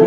Nous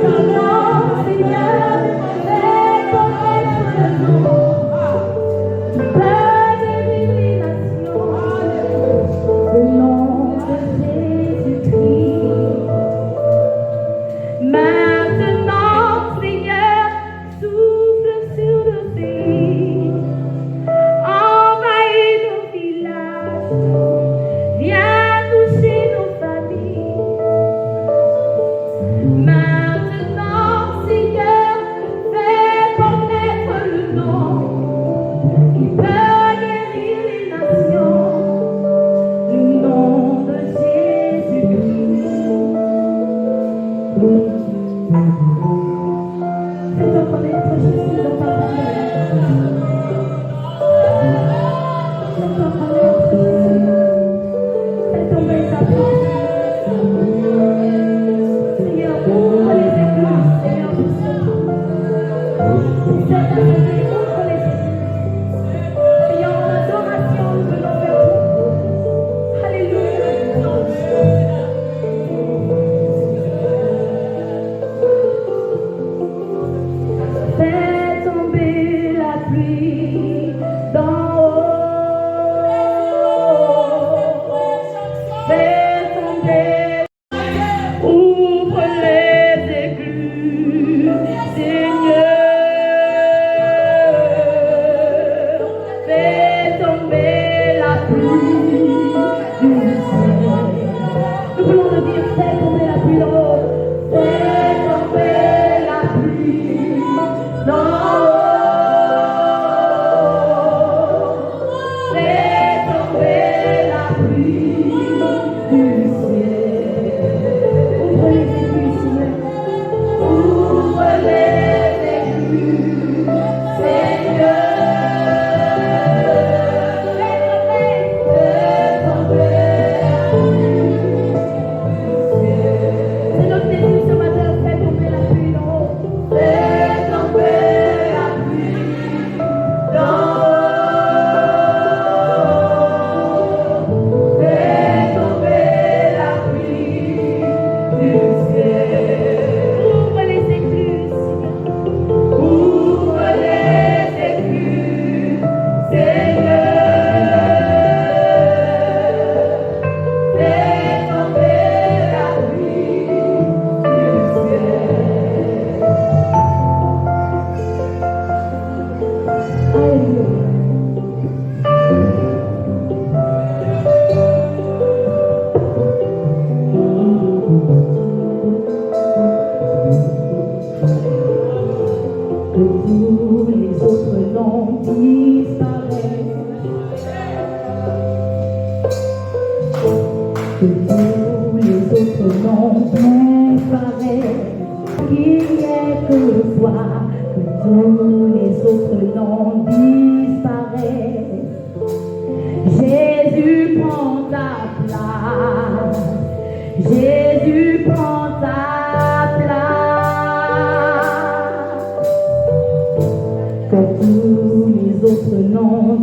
voulons dire que tous les autres noms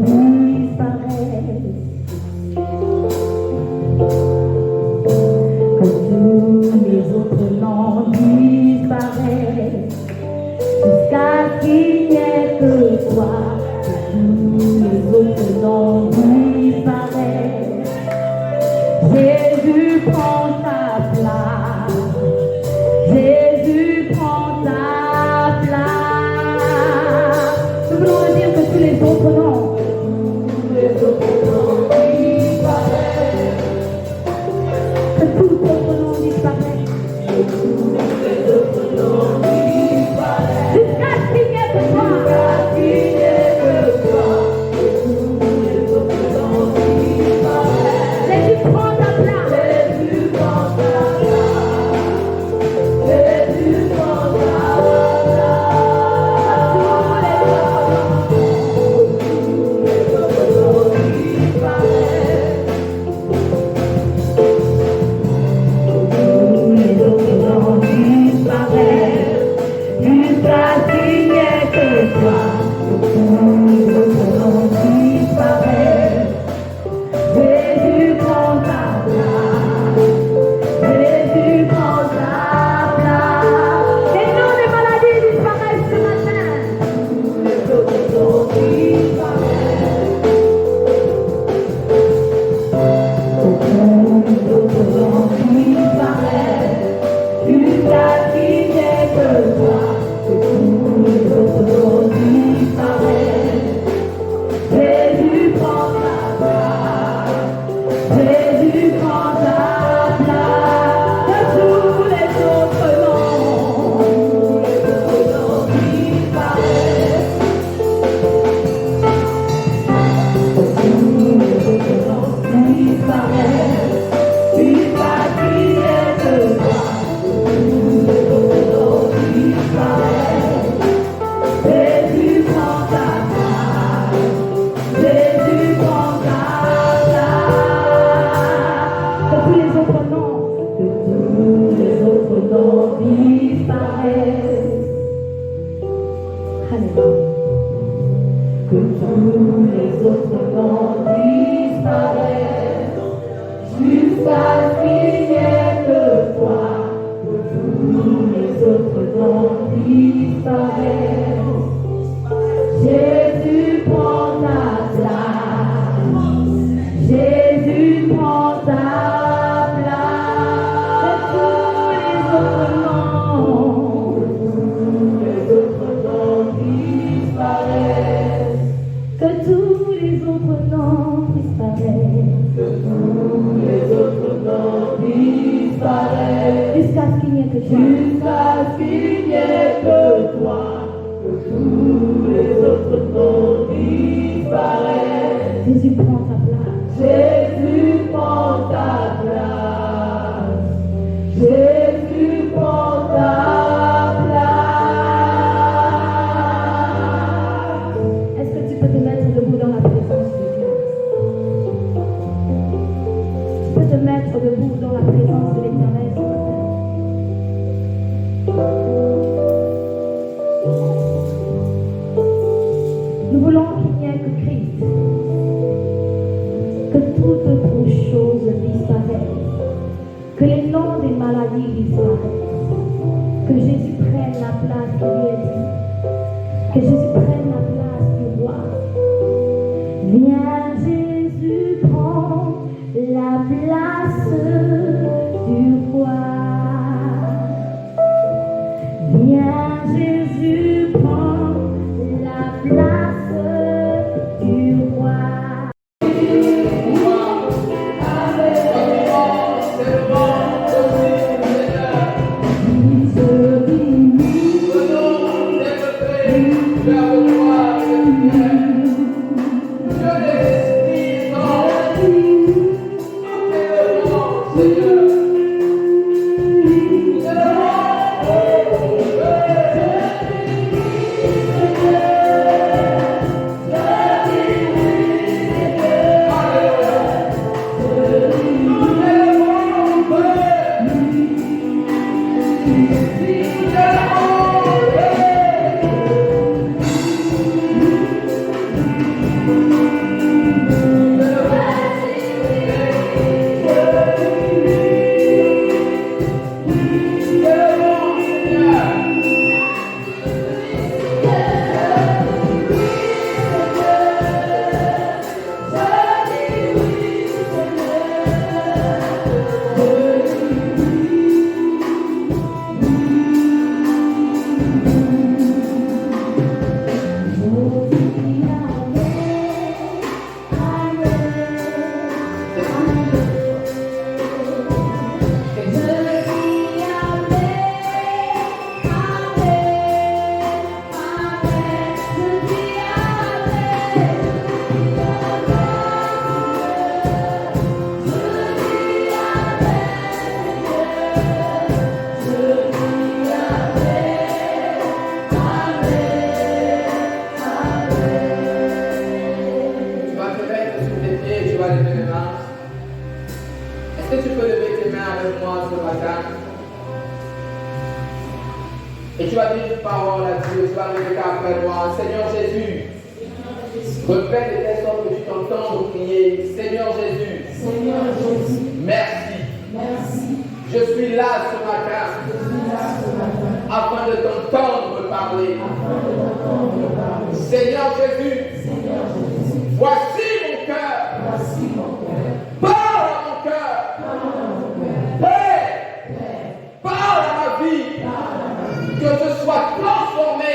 Que je je sois transformé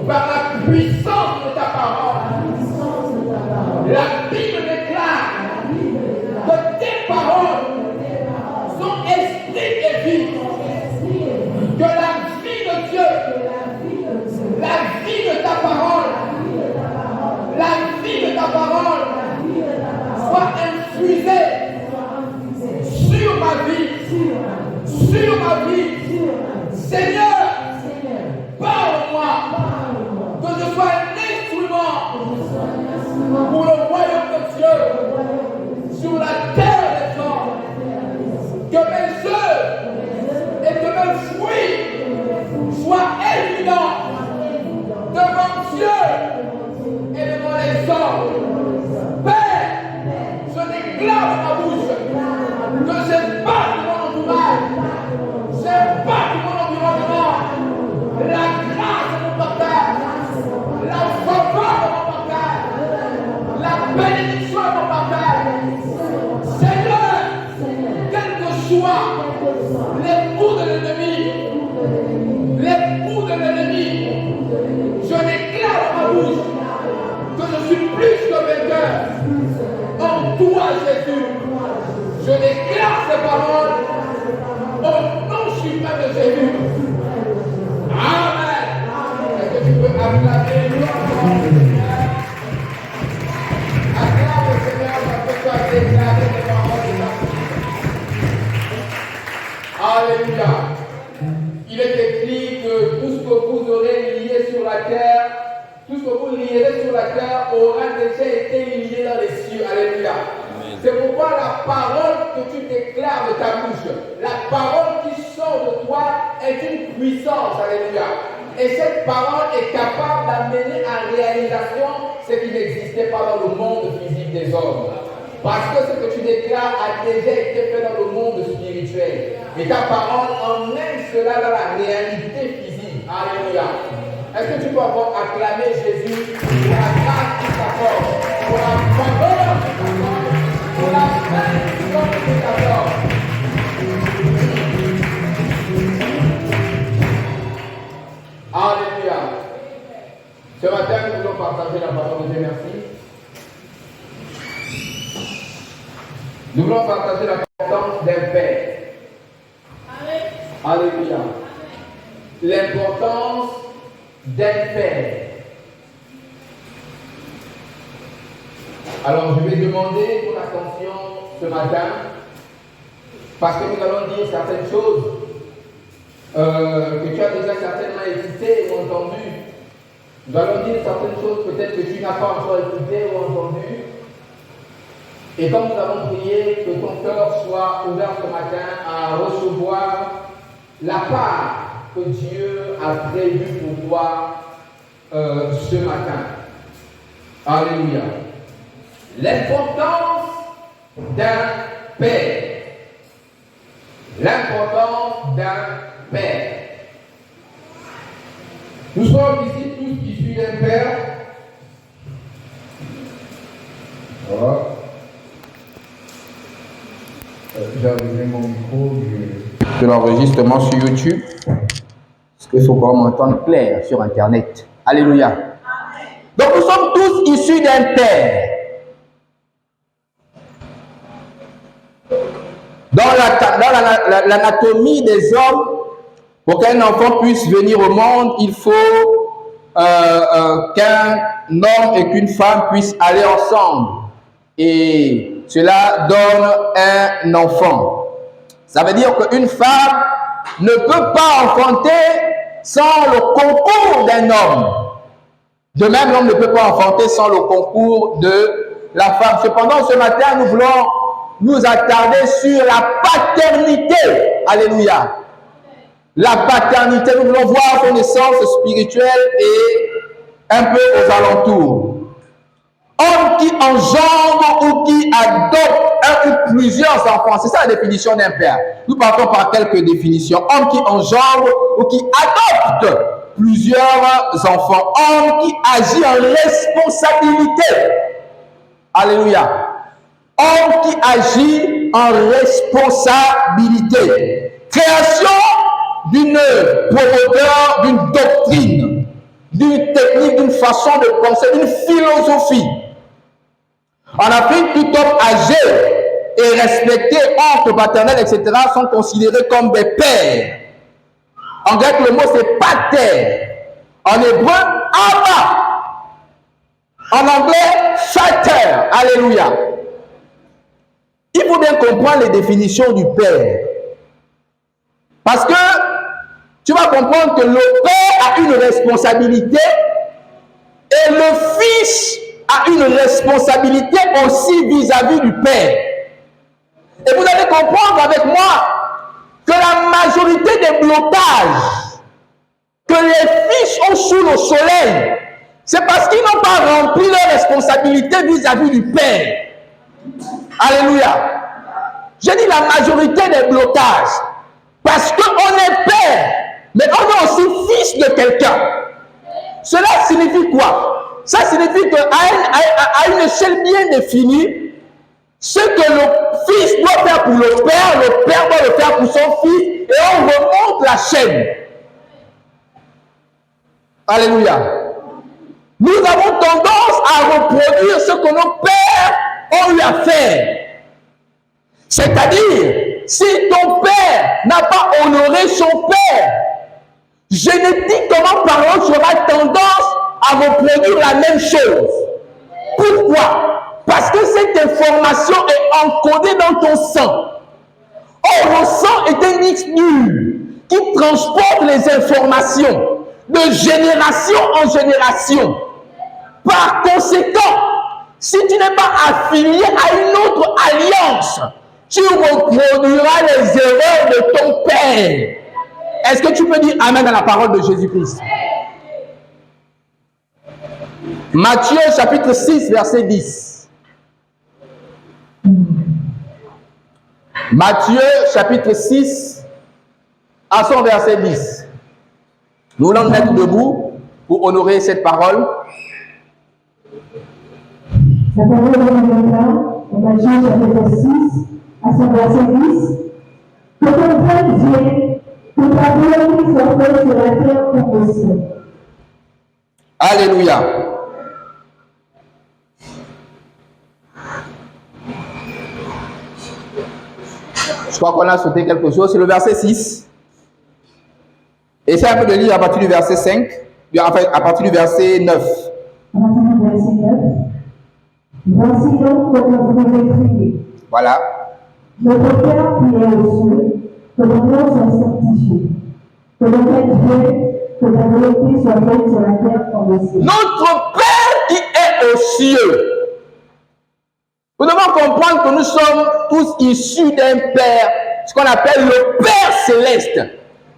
par la puissance de ta parole. La Bible déclare que tes paroles sont esprit et vie. Que la vie de Dieu, la vie de ta parole, la vie de ta parole soit infusée sur ma vie. Seigneur, parle-moi, que je sois un instrument pour le royaume de Dieu sur la terre des hommes. Que mes œuvres et que mes fruits soient évidents devant Dieu et devant les hommes. Père, je déclare dans ma bouche que je bats mon entourage, je bats mon environnement, la grâce de mon partage, la faveur de mon partage, la bénédiction de mon partage. Seigneur, quel que soit les coups de l'ennemi, je déclare dans ma bouche que je suis plus que vainqueur en toi, Jésus. Je déclare ces paroles au nom suprême de Jésus. Amen. Est-ce que tu peux acclamer le Seigneur? Acclame le Seigneur parce que tu as déclaré les paroles de ta vie. Alléluia. Il est écrit que tout ce que vous aurez lié sur la terre, tout ce que vous lierez sur la terre aura déjà été lié dans les cieux. Alléluia. C'est pourquoi la parole que tu déclares de ta bouche, la parole qui sort de toi est une puissance. Alléluia. Et cette parole est capable d'amener en réalisation ce qui n'existait pas dans le monde physique des hommes. Parce que ce que tu déclares a déjà été fait dans le monde spirituel. Et ta parole emmène cela dans la réalité physique. Alléluia. Est-ce que tu peux encore acclamer Jésus pour la grâce qui t'apporte, pour la faveur qui t'apporte, pour la bénédiction qui t'apporte? Alléluia. Ce matin, nous voulons partager la parole de Dieu. Merci. Nous voulons partager l'importance d'un père. Alléluia. L'importance d'un père. Alors, je vais demander ton attention ce matin, parce que nous allons dire certaines choses que tu as déjà certainement écoutées ou entendues. Nous allons dire certaines choses peut-être que tu n'as pas encore écoutées ou entendues. Et comme nous avons prié, que ton cœur soit ouvert ce matin à recevoir la part que Dieu a prévue pour toi ce matin. Alléluia. L'importance d'un père. L'importance d'un père. Nous sommes ici tous issus d'un père. Voilà. J'ai allumé mon micro de l'enregistrement sur YouTube. Parce qu'il faut qu'on m'entende clair sur Internet. Alléluia. Donc nous sommes tous issus d'un père. Dans l'anatomie des hommes, pour qu'un enfant puisse venir au monde, il faut qu'un homme et qu'une femme puissent aller ensemble. Et cela donne un enfant. Ça veut dire qu'une femme ne peut pas enfanter sans le concours d'un homme. De même, l'homme ne peut pas enfanter sans le concours de la femme. Cependant, ce matin, nous voulons nous attarder sur la paternité. Alléluia. La paternité, nous voulons voir son essence spirituelle et un peu aux alentours. Homme qui engendre ou qui adopte un ou plusieurs enfants. C'est ça la définition d'un père. Nous partons par quelques définitions. Homme qui engendre ou qui adopte plusieurs enfants. Homme qui agit en responsabilité. Alléluia. Homme qui agit en responsabilité. Création d'une promoteur, d'une doctrine, d'une technique, d'une façon de penser, d'une philosophie. En Afrique, tout homme âgé et respecté, oncle paternel, etc., sont considérés comme des pères. En grec, le mot c'est pater. En hébreu, Abba. En anglais, Father. Alléluia. Il faut bien comprendre les définitions du père. Parce que tu vas comprendre que le père a une responsabilité et le fils a une responsabilité aussi vis-à-vis du père. Et vous allez comprendre avec moi que la majorité des blocages que les fils ont sous le soleil, c'est parce qu'ils n'ont pas rempli leur responsabilité vis-à-vis du père. Alléluia. J'ai dit la majorité des blocages. Parce qu'on est père, mais on est aussi fils de quelqu'un. Cela signifie quoi? Ça signifie qu'à une échelle bien définie, ce que le fils doit faire pour le père doit le faire pour son fils, et on remonte la chaîne. Alléluia. Nous avons tendance à reproduire ce que nos pères ont eu à faire. C'est-à-dire, si ton père n'a pas honoré son père, génétiquement parlant, tu auras tendance à reproduire la même chose. Pourquoi? Parce que cette information est encodée dans ton sang. Or, le sang est un X-nul qui transporte les informations de génération en génération. Par conséquent, si tu n'es pas affilié à une autre alliance, tu reproduiras les erreurs de ton père. Est-ce que tu peux dire Amen à la parole de Jésus-Christ? Matthieu chapitre 6, verset 10. Matthieu chapitre 6, à son verset 10. Nous voulons nous mettre debout pour honorer cette parole. La parole de Dieu, Matthieu chapitre 6, à son verset 10. Que ton règne vienne, que ta volonté soit faite sur la terre comme au ciel. Alléluia. Je crois qu'on a sauté quelque chose. C'est le verset 6. Essayez un peu de lire à partir du verset 5, enfin à partir du verset 9. À partir du verset 9. Voici donc comment vous devez prier. Voilà. Notre Père qui est aux cieux, que ton nom soit sanctifié. Que ton règne vienne, que ta volonté soit faite sur la terre comme au ciel. Notre Père qui est aux cieux. Nous devons comprendre que nous sommes tous issus d'un Père, ce qu'on appelle le Père céleste.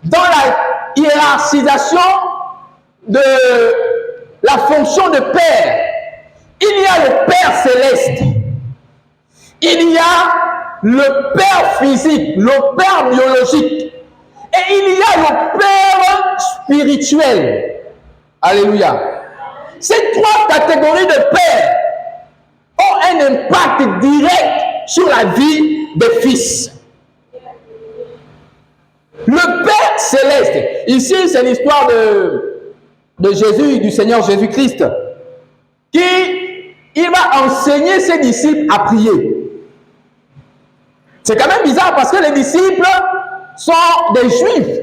Dans la hiérarchisation de la fonction de Père, il y a le Père céleste. Il y a le Père physique, le Père biologique. Et il y a le Père spirituel. Alléluia. Ces trois catégories de pères ont un impact direct sur la vie des fils. Le Père céleste, ici c'est l'histoire de Jésus, du Seigneur Jésus-Christ, il va enseigner ses disciples à prier. C'est quand même bizarre parce que les disciples sont des juifs.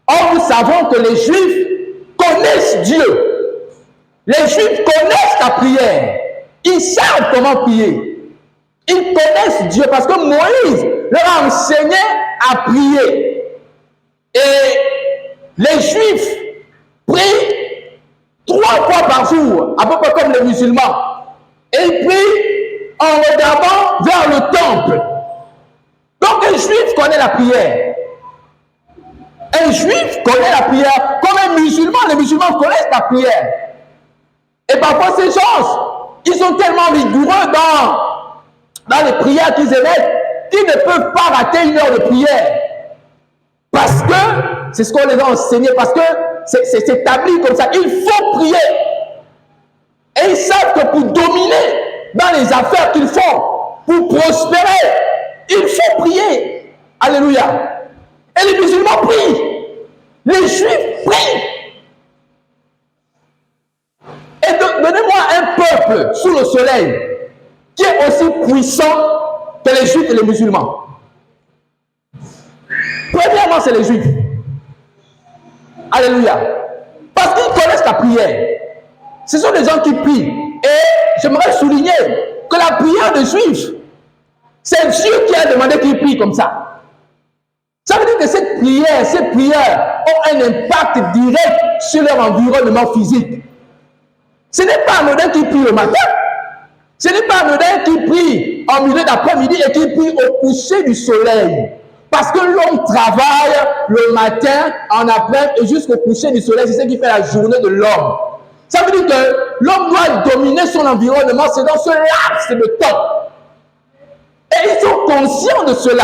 Or, nous savons que les juifs connaissent Dieu. Les juifs connaissent la prière. Ils savent comment prier. Ils connaissent Dieu parce que Moïse leur a enseigné à prier. Et les juifs prient 3 fois par jour, à peu près comme les musulmans. Et ils prient en regardant vers le temple. Donc un juif connaît la prière. Un juif connaît la prière comme un musulman. Les musulmans connaissent la prière. Et parfois ces gens, ils sont tellement rigoureux dans les prières qu'ils émettent qu'ils ne peuvent pas rater une heure de prière. Parce que, c'est ce qu'on les a enseigné, parce que c'est établi comme ça. Il faut prier. Et ils savent que pour dominer dans les affaires qu'ils font, pour prospérer, il faut prier. Alléluia. Et les musulmans prient. Les Juifs prient. Et donnez-moi un peuple sous le soleil qui est aussi puissant que les Juifs et les musulmans. Premièrement, c'est les Juifs. Alléluia. Parce qu'ils connaissent la prière. Ce sont des gens qui prient. Et j'aimerais souligner que la prière des Juifs, c'est Dieu qui a demandé qu'ils prient comme ça. Ça veut dire que ces prières ont un impact direct sur leur environnement physique. Ce n'est pas anodin qui prie le matin. Ce n'est pas anodin qui prie en milieu d'après-midi et qui prie au coucher du soleil. Parce que l'homme travaille le matin, en après et jusqu'au coucher du soleil. C'est ce qui fait la journée de l'homme. Ça veut dire que l'homme doit dominer son environnement. C'est dans ce laps de temps. Et ils sont conscients de cela.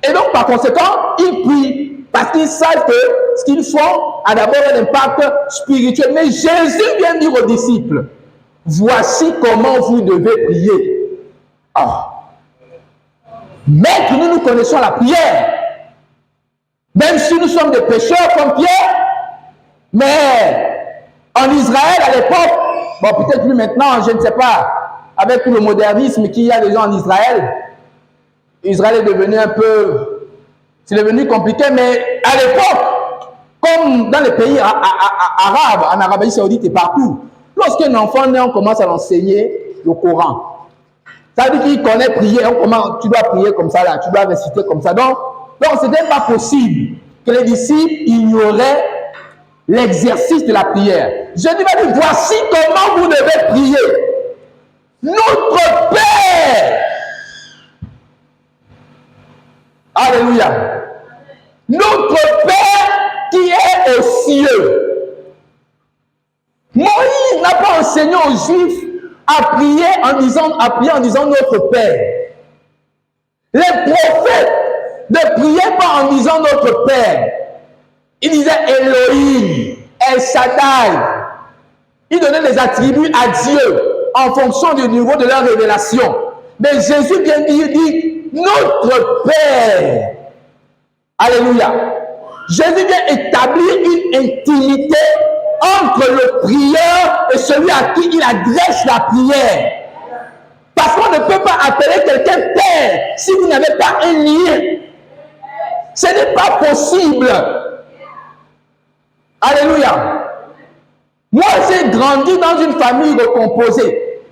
Et donc, par conséquent, ils prient. Parce qu'ils savent que ce qu'ils font a d'abord un impact spirituel. Mais Jésus vient dire aux disciples, voici comment vous devez prier. Ah. Maître, nous connaissons la prière. Même si nous sommes des pécheurs comme Pierre. Mais en Israël, à l'époque, bon, peut-être plus maintenant, je ne sais pas, avec tout le modernisme qu'il y a déjà en Israël, Israël est devenu un peu, c'est devenu compliqué, mais à l'époque, comme dans les pays arabes, en Arabie Saoudite et partout, lorsqu'un enfant naît, on commence à l'enseigner le Coran. Ça veut dire qu'il connaît prier, comment tu dois prier comme ça, là, tu dois réciter comme ça. Donc ce n'était pas possible que les disciples ignoraient l'exercice de la prière. Jésus va dire, voici comment vous devez prier. Notre Père. Alléluia. Notre Père qui est aux cieux. Moïse n'a pas enseigné aux Juifs à prier en disant notre Père. Les prophètes ne priaient pas en disant notre Père. Ils disaient Elohim, El Shaddai. Ils donnaient des attributs à Dieu en fonction du niveau de leur révélation. Mais Jésus vient dire notre Père. Alléluia. Jésus vient établir une intimité entre le prieur et celui à qui il adresse la prière. Parce qu'on ne peut pas appeler quelqu'un Père si vous n'avez pas un lien. Ce n'est pas possible. Alléluia. Moi, j'ai grandi dans une famille recomposée.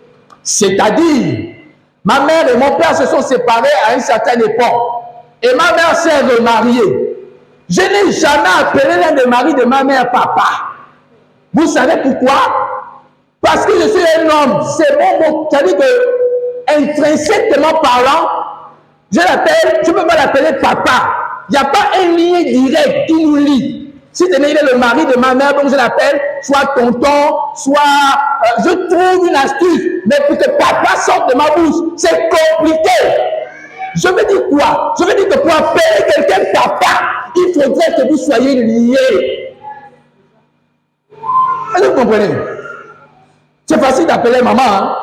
C'est-à-dire, ma mère et mon père se sont séparés à une certaine époque. Et ma mère s'est remariée. Je n'ai jamais appelé l'un des maris de ma mère papa. Vous savez pourquoi? Parce que je suis un homme. C'est mon mot. C'est-à-dire que, intrinsèquement parlant, je ne peux pas l'appeler papa. Il n'y a pas un lien direct qui nous lie. Si il est le mari de ma mère, donc je l'appelle soit tonton, soit... je trouve une astuce. Mais pour que papa sorte de ma bouche, c'est compliqué. Je veux dire quoi? Je veux dire que pour appeler quelqu'un papa, il faudrait que vous soyez liés. Est-ce que vous comprenez? C'est facile d'appeler maman. Hein?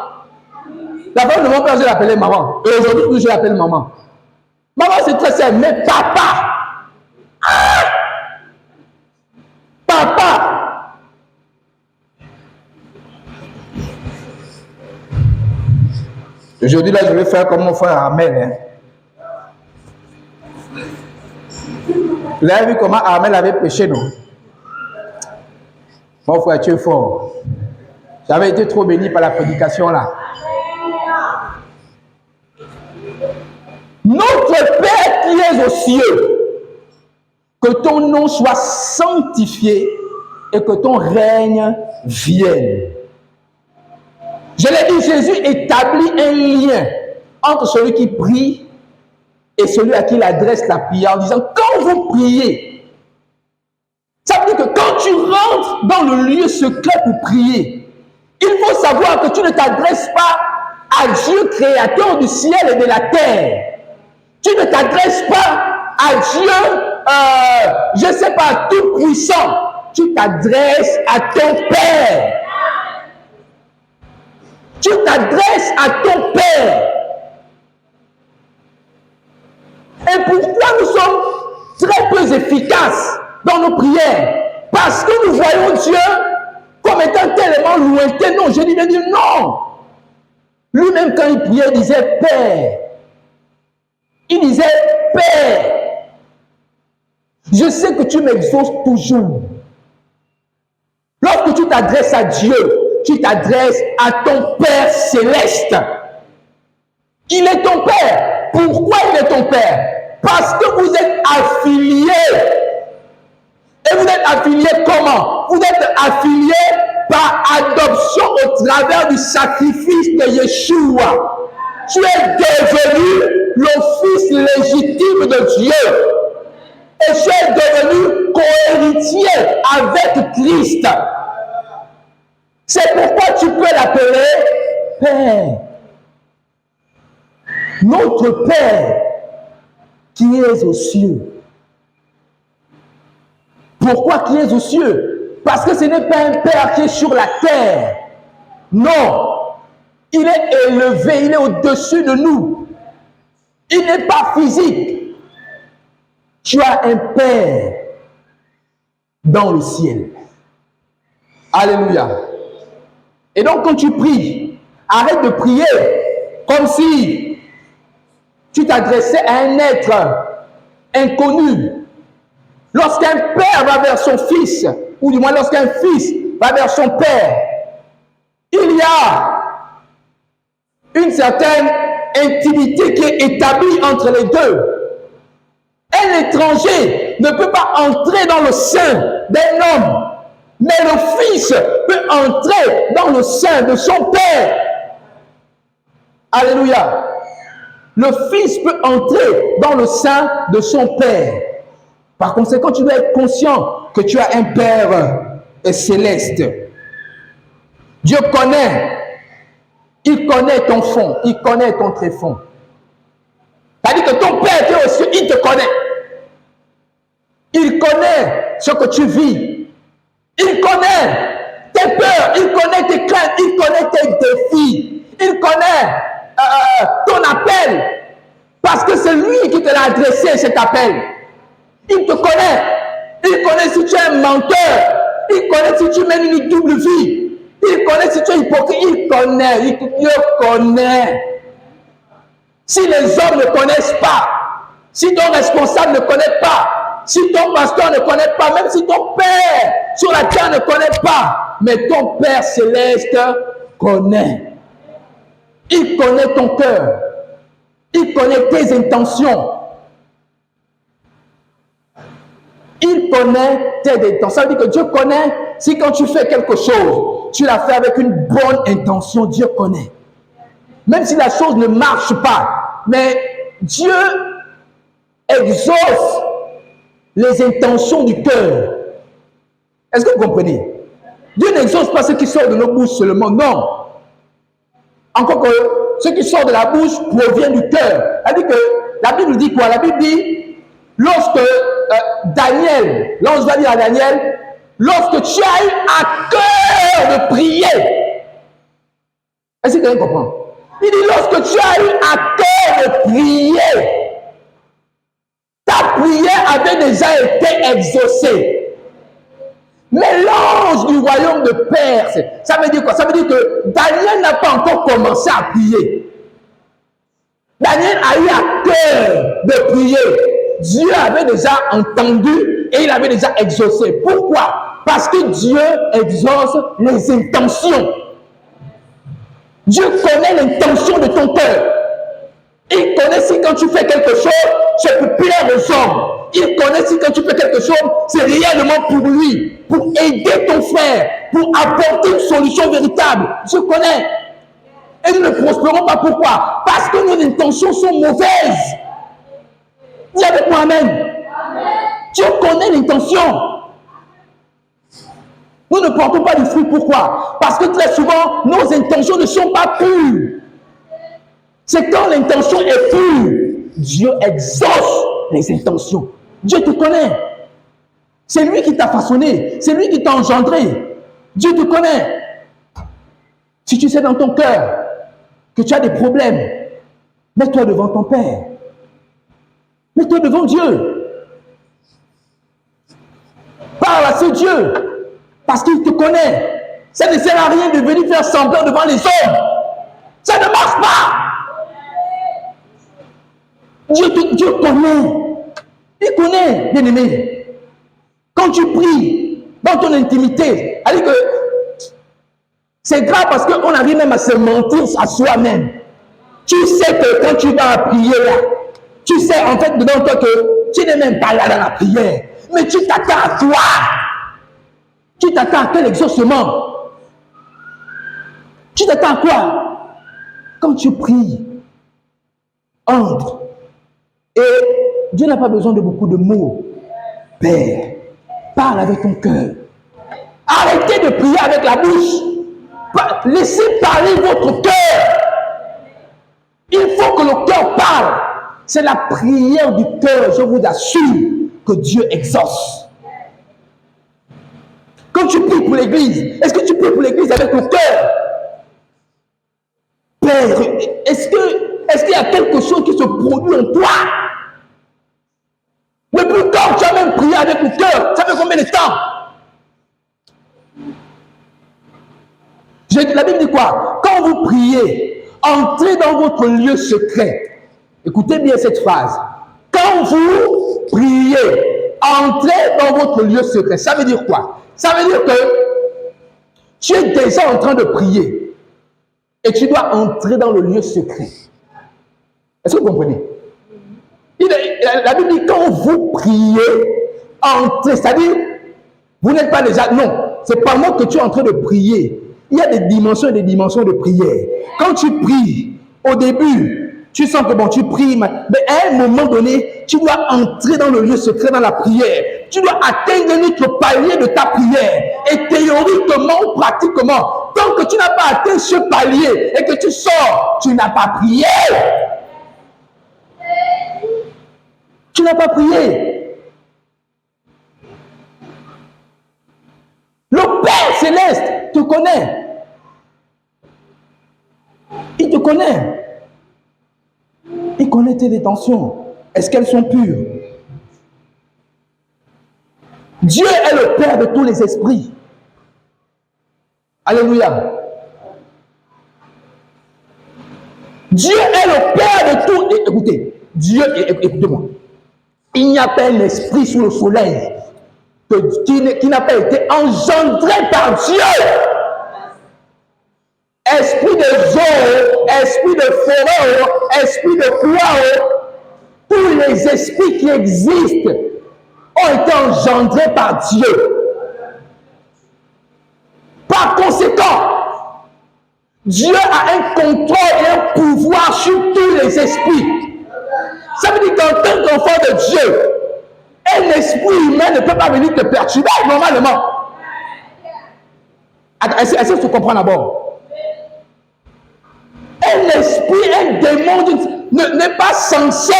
La femme de mon père, je l'appelais maman. Et aujourd'hui, je l'appelle maman. Maman, c'est très simple. Mais papa! Ah! Papa! Aujourd'hui, là, je vais faire comme mon frère Armel. Hein? Vous avez vu comment Armel avait péché, non? Mon frère, tu es fort. J'avais été trop béni par la prédication là. Notre Père qui es aux cieux, que ton nom soit sanctifié et que ton règne vienne. Je l'ai dit, Jésus établit un lien entre celui qui prie et celui à qui il adresse la prière en disant, quand vous priez, ça veut dire que quand tu rentres dans le lieu secret pour prier, il faut savoir que tu ne t'adresses pas à Dieu créateur du ciel et de la terre. Tu ne t'adresses pas à Dieu, je ne sais pas, tout puissant. Tu t'adresses à ton Père. Tu t'adresses à ton Père. Et pourquoi nous sommes très peu efficaces dans nos prières parce que nous voyons Dieu comme étant tellement lointain. Non, je lui ai dit non. Lui-même, quand il priait, il disait Père. Il disait Père. Je sais que tu m'exauces toujours. Lorsque tu t'adresses à Dieu, tu t'adresses à ton Père céleste. Il est ton Père. Pourquoi il est ton Père? Parce que vous êtes affiliés. Et vous êtes affiliés comment? Vous êtes affiliés par adoption au travers du sacrifice de Yeshua. Tu es devenu le fils légitime de Dieu. Et tu es devenu co-héritier avec Christ. C'est pourquoi tu peux l'appeler Père. Notre Père qui est aux cieux. Pourquoi qui est aux cieux? Parce que ce n'est pas un Père qui est sur la terre. Non. Il est élevé, il est au-dessus de nous. Il n'est pas physique. Tu as un Père dans le ciel. Alléluia. Et donc quand tu pries, arrête de prier comme si tu t'adressais à un être inconnu. Lorsqu'un père va vers son fils, ou du moins lorsqu'un fils va vers son père, il y a une certaine intimité qui est établie entre les deux. Un étranger ne peut pas entrer dans le sein d'un homme, mais le fils peut entrer dans le sein de son père. Alléluia. Le fils peut entrer dans le sein de son père. Par conséquent, tu dois être conscient que tu as un Père céleste. Dieu connaît. Il connaît ton fond. Il connaît ton tréfonds. C'est-à-dire que ton Père qui est aux cieux, il te connaît. Il connaît ce que tu vis. Il connaît tes peurs. Il connaît tes craintes. Il connaît tes défis. Il connaît ton appel. Parce que c'est lui qui te l'a adressé, cet appel. Il te connaît. Il connaît si tu es un menteur. Il connaît si tu mènes une double vie. Il connaît si tu es hypocrite. Il connaît. Dieu connaît. Si les hommes ne connaissent pas, si ton responsable ne connaît pas, si ton pasteur ne connaît pas, même si ton Père sur la terre ne connaît pas, mais ton Père céleste connaît. Il connaît ton cœur. Il connaît tes intentions. Il connaît tes intentions. Ça veut dire que Dieu connaît si quand tu fais quelque chose, tu l'as fait avec une bonne intention. Dieu connaît. Même si la chose ne marche pas. Mais Dieu exauce les intentions du cœur. Est-ce que vous comprenez? Dieu n'exauce pas ce qui sort de nos bouches seulement. Non. Encore que ce qui sort de la bouche provient du cœur. C'est-à-dire que la Bible dit quoi? La Bible dit, lorsque Daniel, l'ange va dire à Daniel, lorsque tu as eu à cœur de prier, est-ce que quelqu'un comprend? Il dit, lorsque tu as eu à cœur de prier, ta prière avait déjà été exaucée. Mais l'ange du royaume de Perse, ça veut dire quoi? Ça veut dire que Daniel n'a pas encore commencé à prier. Daniel a eu à cœur de prier. Dieu avait déjà entendu et il avait déjà exaucé. Pourquoi? Parce que Dieu exauce les intentions. Dieu connaît l'intention de ton cœur. Il connaît si quand tu fais quelque chose, c'est pour plaire aux hommes. Il connaît si quand tu fais quelque chose, c'est réellement pour lui, pour aider ton frère, pour apporter une solution véritable. Dieu connaît. Et nous ne prospérons pas. Pourquoi? Parce que nos intentions sont mauvaises. Dis avec moi amen. Amen. Dieu connaît l'intention. Nous ne portons pas du fruit. Pourquoi? Parce que très souvent, nos intentions ne sont pas pures. C'est quand l'intention est pure, Dieu exauce les intentions. Dieu te connaît. C'est lui qui t'a façonné. C'est lui qui t'a engendré. Dieu te connaît. Si tu sais dans ton cœur que tu as des problèmes, mets-toi devant ton Père. Mets-toi devant Dieu. Parle à ce Dieu. Parce qu'il te connaît. Ça ne sert à rien de venir faire semblant devant les hommes. Ça ne marche pas. Dieu connaît. Il connaît, bien-aimé. Quand tu pries dans ton intimité, c'est-à-dire que c'est grave parce qu'on arrive même à se mentir à soi-même. Tu sais que quand tu vas prier là, tu sais en fait dedans toi que tu n'es même pas là dans la prière. Mais tu t'attends à toi. Tu t'attends à quel exaucement? Tu t'attends à quoi? Quand tu pries, entre. Et Dieu n'a pas besoin de beaucoup de mots. Père, parle avec ton cœur. Arrêtez de prier avec la bouche. Laissez parler votre cœur. Il faut que le cœur parle. C'est la prière du cœur, je vous assure, que Dieu exauce. Quand tu pries pour l'église, est-ce que tu pries pour l'église avec le cœur? Père, est-ce qu'il y a quelque chose qui se produit en toi? Depuis quand tu as même prié avec le cœur? Ça fait combien de temps? La Bible dit quoi? Quand vous priez, entrez dans votre lieu secret. Écoutez bien cette phrase. Quand vous priez, entrez dans votre lieu secret. Ça veut dire quoi? Ça veut dire que tu es déjà en train de prier et tu dois entrer dans le lieu secret. Est-ce que vous comprenez? La Bible dit quand vous priez, entrez. C'est-à-dire, vous n'êtes pas déjà... Non, c'est pas moi que tu es en train de prier. Il y a des dimensions et des dimensions de prière. Quand tu pries, au début, tu sens que bon, tu pries, mais à un moment donné, tu dois entrer dans le lieu secret, dans la prière. Tu dois atteindre notre palier de ta prière. Et théoriquement ou pratiquement, tant que tu n'as pas atteint ce palier et que tu sors, tu n'as pas prié. Tu n'as pas prié. Le Père Céleste te connaît. Il te connaît. Il connaît tes intentions. Est-ce qu'elles sont pures? Dieu est le Père de tous les esprits. Alléluia. Dieu est le Père de tous. Écoutez, Dieu, écoutez-moi. Il n'y a pas un esprit sous le soleil qui n'a pas été engendré par Dieu. Esprit de zoo, esprit de forêt, esprit de quoi, tous les esprits qui existent ont été engendrés par Dieu. Par conséquent, Dieu a un contrôle et un pouvoir sur tous les esprits. Ça veut dire qu'en tant qu'enfant de Dieu, un esprit humain ne peut pas venir te perturber normalement. Est-ce que tu comprends d'abord? Un esprit, un démon n'est pas censé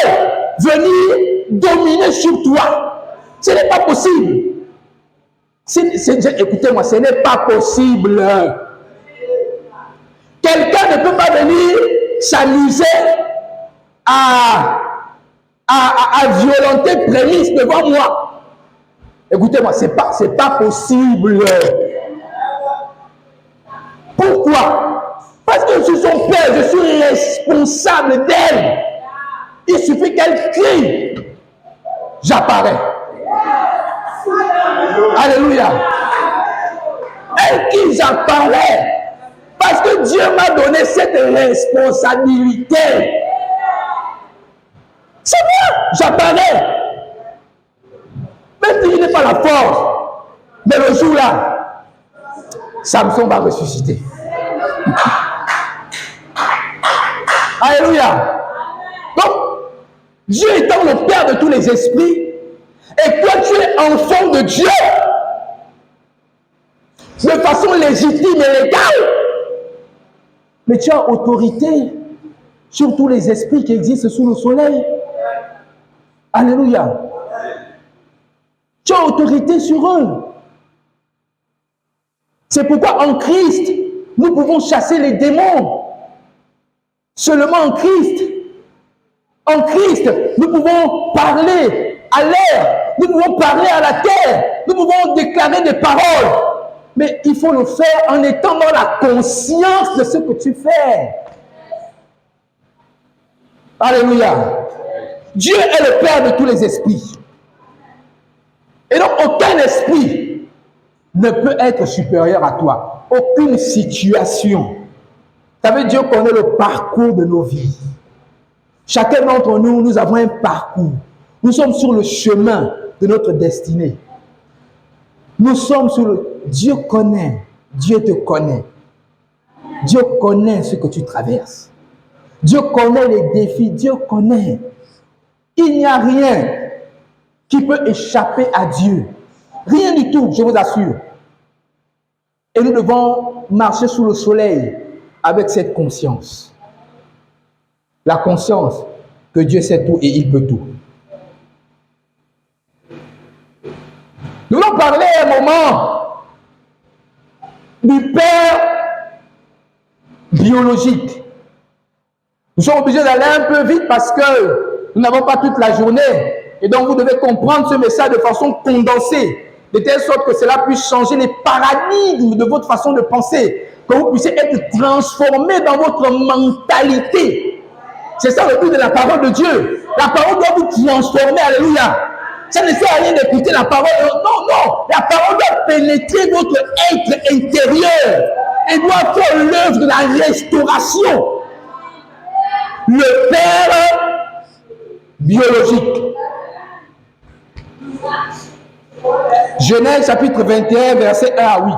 venir dominer sur toi. Ce n'est pas possible. Écoutez-moi, ce n'est pas possible. Quelqu'un ne peut pas venir s'amuser à violenter prémisse devant moi. Écoutez-moi, c'est pas possible. Pourquoi? Parce que je suis son père, je suis responsable d'elle. Il suffit qu'elle crie, j'apparais. Alléluia. Elle crie, j'apparais. Parce que Dieu m'a donné cette responsabilité. C'est moi, j'apparais. Même si je n'ai pas la force, mais le jour-là, Samson va ressusciter. Alléluia. Donc, Dieu étant le Père de tous les esprits, et toi tu es enfant de Dieu, de façon légitime et légale, mais tu as autorité sur tous les esprits qui existent sous le soleil. Alléluia. Tu as autorité sur eux. C'est pourquoi en Christ, nous pouvons chasser les démons. Seulement en Christ. En Christ, nous pouvons parler à l'air nous pouvons parler à la terre, nous pouvons déclarer des paroles. Mais il faut le faire en étant dans la conscience de ce que tu fais. Alléluia. Dieu est le Père de tous les esprits. Et donc, aucun esprit ne peut être supérieur à toi. Aucune situation. Vous savez, Dieu connaît le parcours de nos vies. Chacun d'entre nous, nous avons un parcours. Nous sommes sur le chemin de notre destinée. Nous sommes sur le... Dieu connaît. Dieu te connaît. Dieu connaît ce que tu traverses. Dieu connaît les défis. Dieu connaît. Il n'y a rien qui peut échapper à Dieu. Rien du tout, je vous assure. Et nous devons marcher sous le soleil avec cette conscience. La conscience que Dieu sait tout et il peut tout. Nous allons parler un moment du père biologique. Nous sommes obligés d'aller un peu vite parce que nous n'avons pas toute la journée. Et donc vous devez comprendre ce message de façon condensée, de telle sorte que cela puisse changer les paradigmes de votre façon de penser, que vous puissiez être transformé dans votre mentalité. C'est ça le but de la parole de Dieu. La parole doit vous transformer, alléluia. Ça ne sert à rien d'écouter la parole. Non, non. La parole doit pénétrer votre être intérieur et doit faire l'œuvre de la restauration. Le père biologique. Genèse chapitre 21, verset 1 à 8.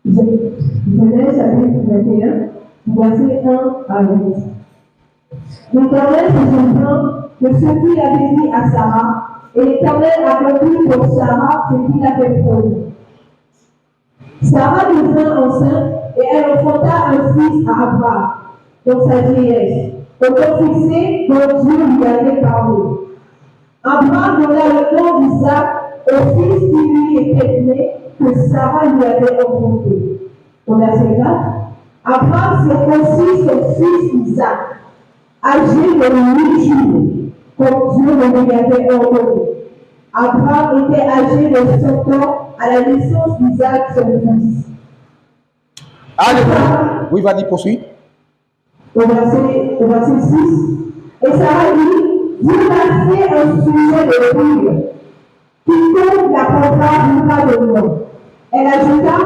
Genèse chapitre 21, verset 1 à 8. L'Éternel se souvint de ce qu'il avait dit à Sarah, et l'Éternel accomplit pour Sarah ce qu'il avait promis. Sarah devint enceinte et elle enfanta un fils à Abraham, dans sa vieillesse, au temps fixé dont Dieu lui avait parlé. Abraham donna le nom d'Isaac au fils qui lui était né, que Sarah lui avait enfanté. Au verset 4, Abraham circoncit son fils Isaac, âgé de 8 jours, comme Dieu le lui avait ordonné. Abraham était âgé de 100 ans à la naissance d'Isaac, son fils. Alléluia. Oui, vas-y, poursuis. Au verset 6, et Sarah dit, Dieu m'a fait un sujet de fille. Quiconque la prendra vivra de moi. Elle ajouta,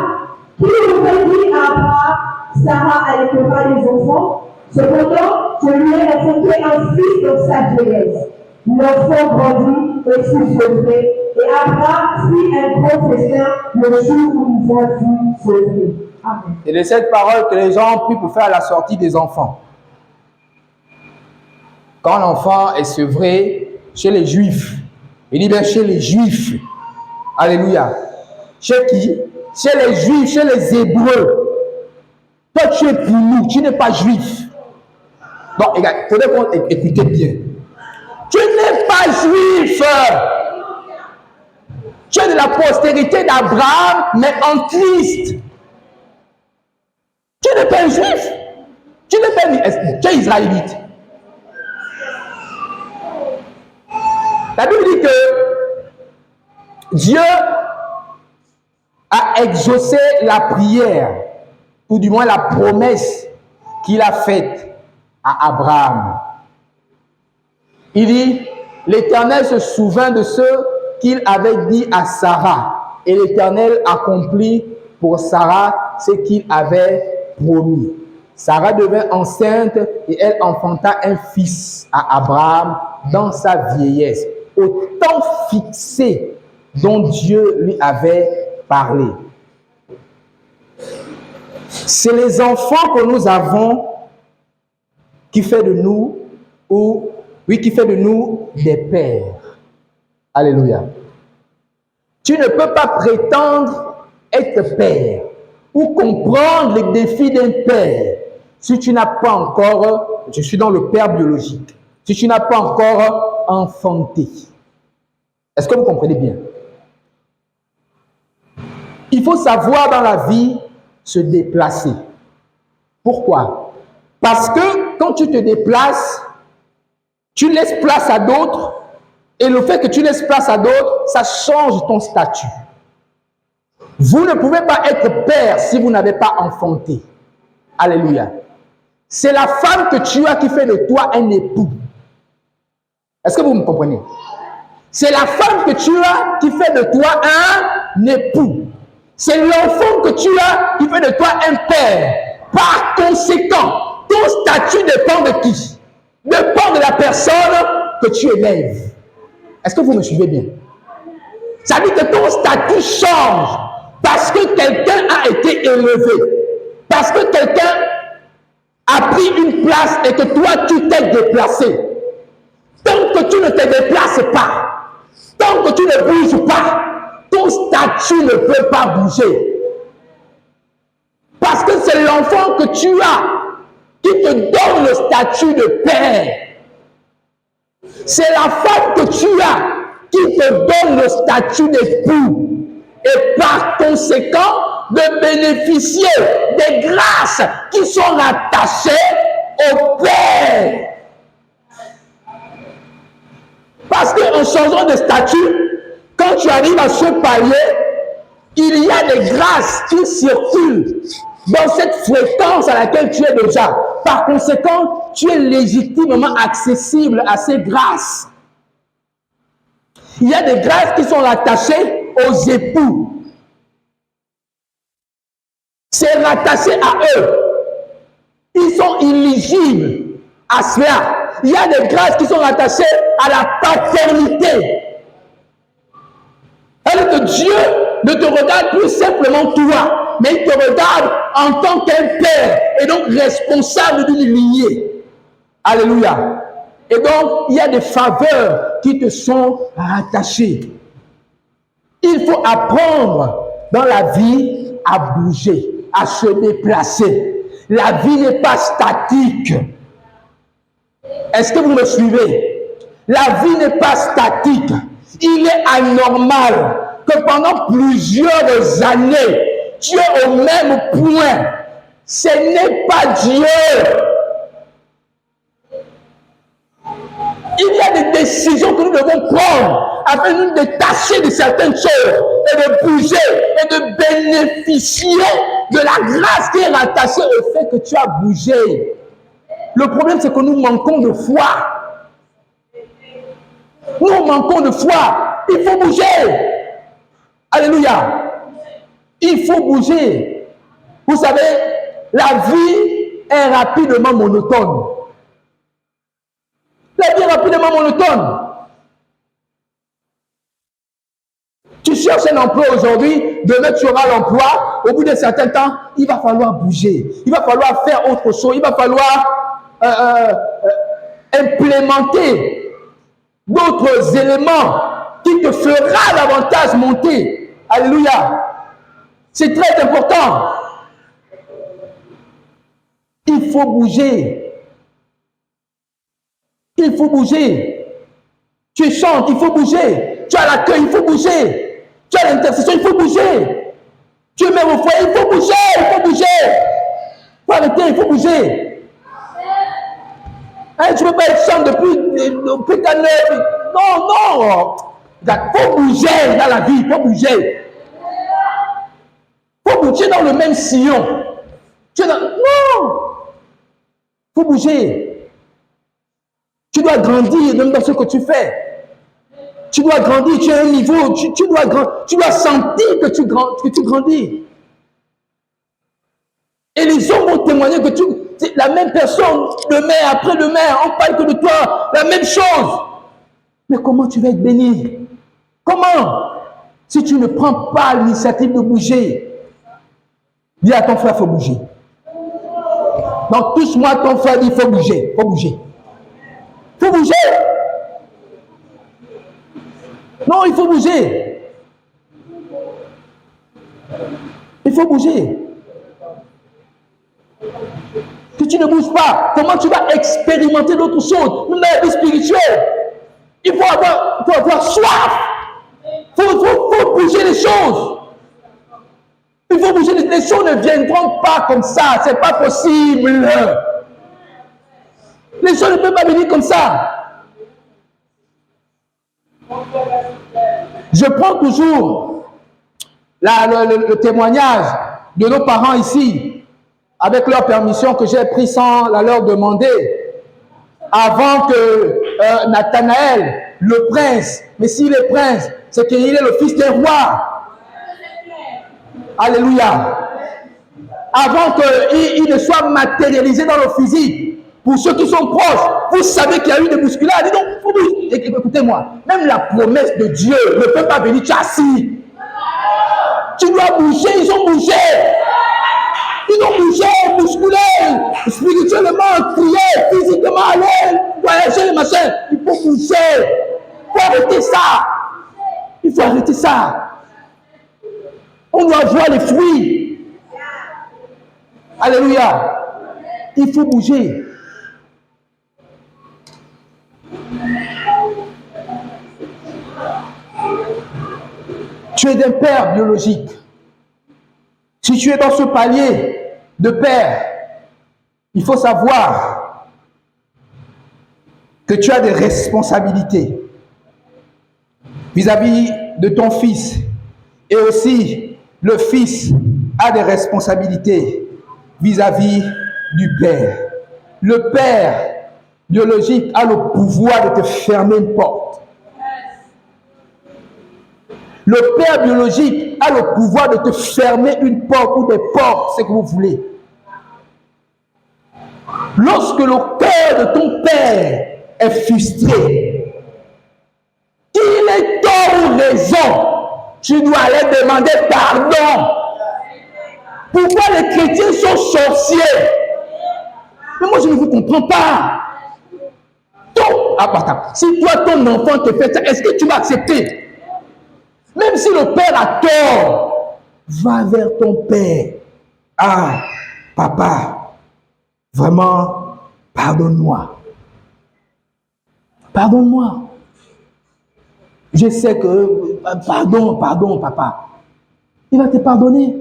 qui aurait dit à Abraham, Sarah allaitera les enfants? Cependant, je lui ai enfanté un fils dans sa vieillesse. L'enfant grandit et fut sauvé, et Abraham fit un grand festin le jour où il fut sauvé. Amen. Et de cette parole que les gens ont pris pour faire la sortie des enfants. Quand l'enfant est sevré chez les Juifs, il dit bien chez les Juifs. Alléluia. Chez qui? Chez les Juifs, chez les Hébreux. Toi, tu es pour nous, tu n'es pas juif. Donc, il faudrait qu'on écoute bien. Tu n'es pas juif. Tu es de la postérité d'Abraham, mais en Christ. Tu n'es pas un juif. Tu n'es pas tu es israélite. La Bible dit que Dieu a exaucé la prière, ou du moins la promesse qu'il a faite à Abraham. Il dit, l'Éternel se souvint de ce qu'il avait dit à Sarah, et l'Éternel accomplit pour Sarah ce qu'il avait promis. Sarah devint enceinte et elle enfanta un fils à Abraham dans sa vieillesse, au temps fixé dont Dieu lui avait parlé. C'est les enfants que nous avons qui fait de nous, qui fait de nous des pères. Alléluia. Tu ne peux pas prétendre être père ou comprendre les défis d'un père si tu n'as pas encore, je suis dans le père biologique, si tu n'as pas encore enfanté. Est-ce que vous comprenez bien? Il faut savoir dans la vie se déplacer. Pourquoi? Parce que quand tu te déplaces, tu laisses place à d'autres Et le fait que tu laisses place à d'autres, ça change ton statut. Vous ne pouvez pas être père si vous n'avez pas enfanté. Alléluia. C'est la femme que tu as qui fait de toi un époux. Est-ce que vous me comprenez? C'est la femme que tu as qui fait de toi un époux. C'est l'enfant que tu as qui fait de toi un père. Par conséquent, ton statut dépend de qui? Dépend de la personne que tu élèves. Est-ce que vous me suivez bien? Ça veut dire que ton statut change parce que quelqu'un a été élevé. Parce que quelqu'un a pris une place et que toi, tu t'es déplacé. Tant que tu ne te déplaces pas, tant que tu ne bouges pas, ton statut ne peut pas bouger. Parce que c'est l'enfant que tu as qui te donne le statut de père. C'est la femme que tu as qui te donne le statut d'époux. Et par conséquent, de bénéficier des grâces qui sont rattachées au Père. Parce qu'en changeant de statut, quand tu arrives à ce palier, il y a des grâces qui circulent dans cette fréquence à laquelle tu es déjà. Par conséquent, tu es légitimement accessible à ces grâces. Il y a des grâces qui sont rattachées aux époux. C'est rattaché à eux. Ils sont éligibles à cela. Il y a des grâces qui sont rattachées à la paternité. Alors que Dieu ne te regarde plus simplement toi, mais il te regarde en tant qu'un père et donc responsable d'une lignée. Alléluia. Et donc, il y a des faveurs qui te sont rattachées. Il faut apprendre dans la vie à bouger, à se déplacer. La vie n'est pas statique. Est-ce que vous me suivez? La vie n'est pas statique. Il est anormal que pendant plusieurs années, tu es au même point. Ce n'est pas Dieu. Il y a des décisions que nous devons prendre afin de nous détacher de certaines choses et de bouger et de bénéficier de la grâce qui est rattachée au fait que tu as bougé. Le problème, c'est que nous manquons de foi. Nous manquons de foi. Il faut bouger. Alléluia. Il faut bouger. Vous savez, la vie est rapidement monotone. La vie est rapidement monotone. Tu cherches un emploi aujourd'hui, demain tu auras l'emploi. Au bout d'un certain temps, il va falloir bouger. Il va falloir faire autre chose. Il va falloir implémenter d'autres éléments qui te fera davantage monter. Alléluia. C'est très important. Il faut bouger. Il faut bouger. Tu chantes, il faut bouger. Tu as l'accueil, il faut bouger. Tu as l'intercession, il faut bouger. Tu es même au foyer, il faut bouger, il faut bouger. Il faut arrêter, il faut bouger. Hein, tu ne peux pas être chant depuis ta neuf. Non, non. Il faut bouger dans la vie, il faut bouger. Il faut bouger dans le même sillon. Tu es dans... Non. Il faut bouger. Tu dois grandir même dans ce que tu fais. Tu dois grandir, tu as un niveau, tu dois sentir que tu grandis. Et les hommes vont témoigner que c'est la même personne, demain, après-demain, on parle que de toi, la même chose. Mais comment tu vas être béni? Comment? Si tu ne prends pas l'initiative de bouger, dis à ton frère, il faut bouger. Donc, touche-moi ton frère, il faut bouger, il faut bouger. Il faut bouger. Non, il faut bouger. Il faut bouger. Si tu ne bouges pas, comment tu vas expérimenter d'autres choses, même dans la vie spirituelle? Il faut avoir soif. Il faut bouger les choses. Il faut bouger. Les choses ne viendront pas comme ça. Ce n'est pas possible. Les choses ne peuvent pas venir comme ça. Je prends toujours le témoignage de nos parents ici, avec leur permission que j'ai pris sans la leur demander, avant que Nathanaël, le prince, mais s'il est prince, c'est qu'il est le fils des rois. Alléluia. Avant qu'il ne soit matérialisé dans le physique. Pour ceux qui sont proches, vous savez qu'il y a eu des bousculades. Écoutez-moi, même la promesse de Dieu ne peut pas venir assis. Tu dois bouger, ils ont bougé. Ils ont bougé, bousculé, spirituellement, crié, physiquement, aller, voyager, machin. Il faut bouger. Il faut arrêter ça. Il faut arrêter ça. On doit voir les fruits. Alléluia. Il faut bouger. Tu es un père biologique. Si tu es dans ce palier de père, il faut savoir que tu as des responsabilités vis-à-vis de ton fils. Et aussi, le fils a des responsabilités vis-à-vis du père. Le père biologique a le pouvoir de te fermer une porte. Le père biologique a le pouvoir de te fermer une porte ou des portes, c'est ce que vous voulez. Lorsque le cœur de ton père est frustré, qu'il ait tort ou raison, tu dois aller demander pardon. Pourquoi les chrétiens sont sorciers? Mais moi, je ne vous comprends pas. Si toi, ton enfant te fait ça, est-ce que tu vas accepter? Même si le père a tort, va vers ton père. Ah, papa, vraiment, pardonne-moi. Pardonne-moi. Je sais que, pardon, papa. Il va te pardonner.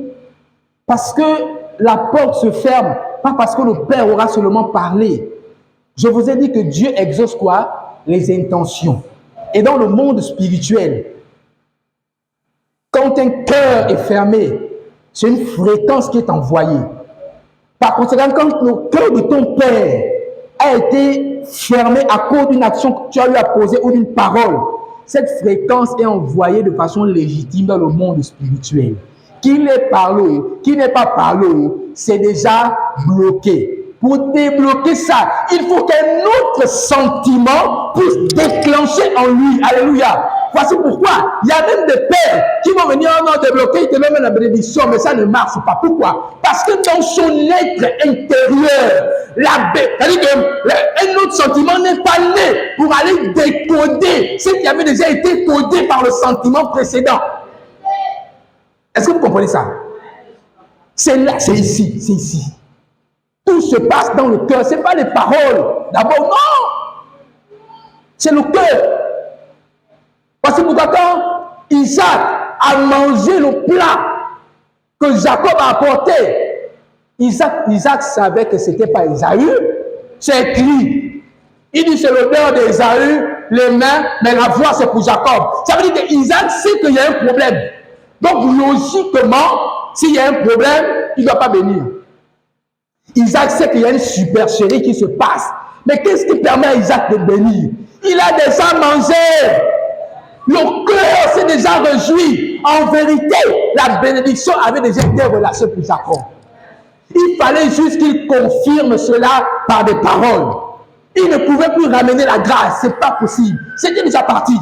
Parce que la porte se ferme, pas parce que le père aura seulement parlé. Je vous ai dit que Dieu exauce quoi? Les intentions. Et dans le monde spirituel, quand un cœur est fermé, c'est une fréquence qui est envoyée. Par conséquent, quand le cœur de ton père a été fermé à cause d'une action que tu as eu à poser ou d'une parole, cette fréquence est envoyée de façon légitime dans le monde spirituel. Qu'il ait parlé, qu'il n'ait pas parlé, c'est déjà bloqué. Pour débloquer ça, il faut qu'un autre sentiment puisse déclencher en lui. Alléluia. Voici pourquoi il y a même des pères qui vont venir débloquer, ils te donnent la bénédiction, mais ça ne marche pas. Pourquoi? Parce que dans son être intérieur, c'est-à-dire qu'un autre sentiment n'est pas né pour aller décoder ce qui avait déjà été codé par le sentiment précédent. Est-ce que vous comprenez ça? C'est là, c'est ici, c'est ici. Tout se passe dans le cœur. Ce n'est pas les paroles. D'abord, non. C'est le cœur. Parce que pourtant, quand Isaac a mangé le plat que Jacob a apporté, Isaac savait que ce n'était pas Ésaü. C'est écrit. Il dit c'est l'odeur d'Ésaü, les mains, mais la voix c'est pour Jacob. Ça veut dire que Isaac sait qu'il y a un problème. Donc, logiquement, s'il y a un problème, il ne doit pas bénir. Isaac sait qu'il y a une supercherie qui se passe. Mais qu'est-ce qui permet à Isaac de bénir? Il a déjà mangé. Le cœur s'est déjà réjoui. En vérité, la bénédiction avait déjà été relâchée pour Jacob. Il fallait juste qu'il confirme cela par des paroles. Il ne pouvait plus ramener la grâce. Ce n'est pas possible. C'était déjà parti.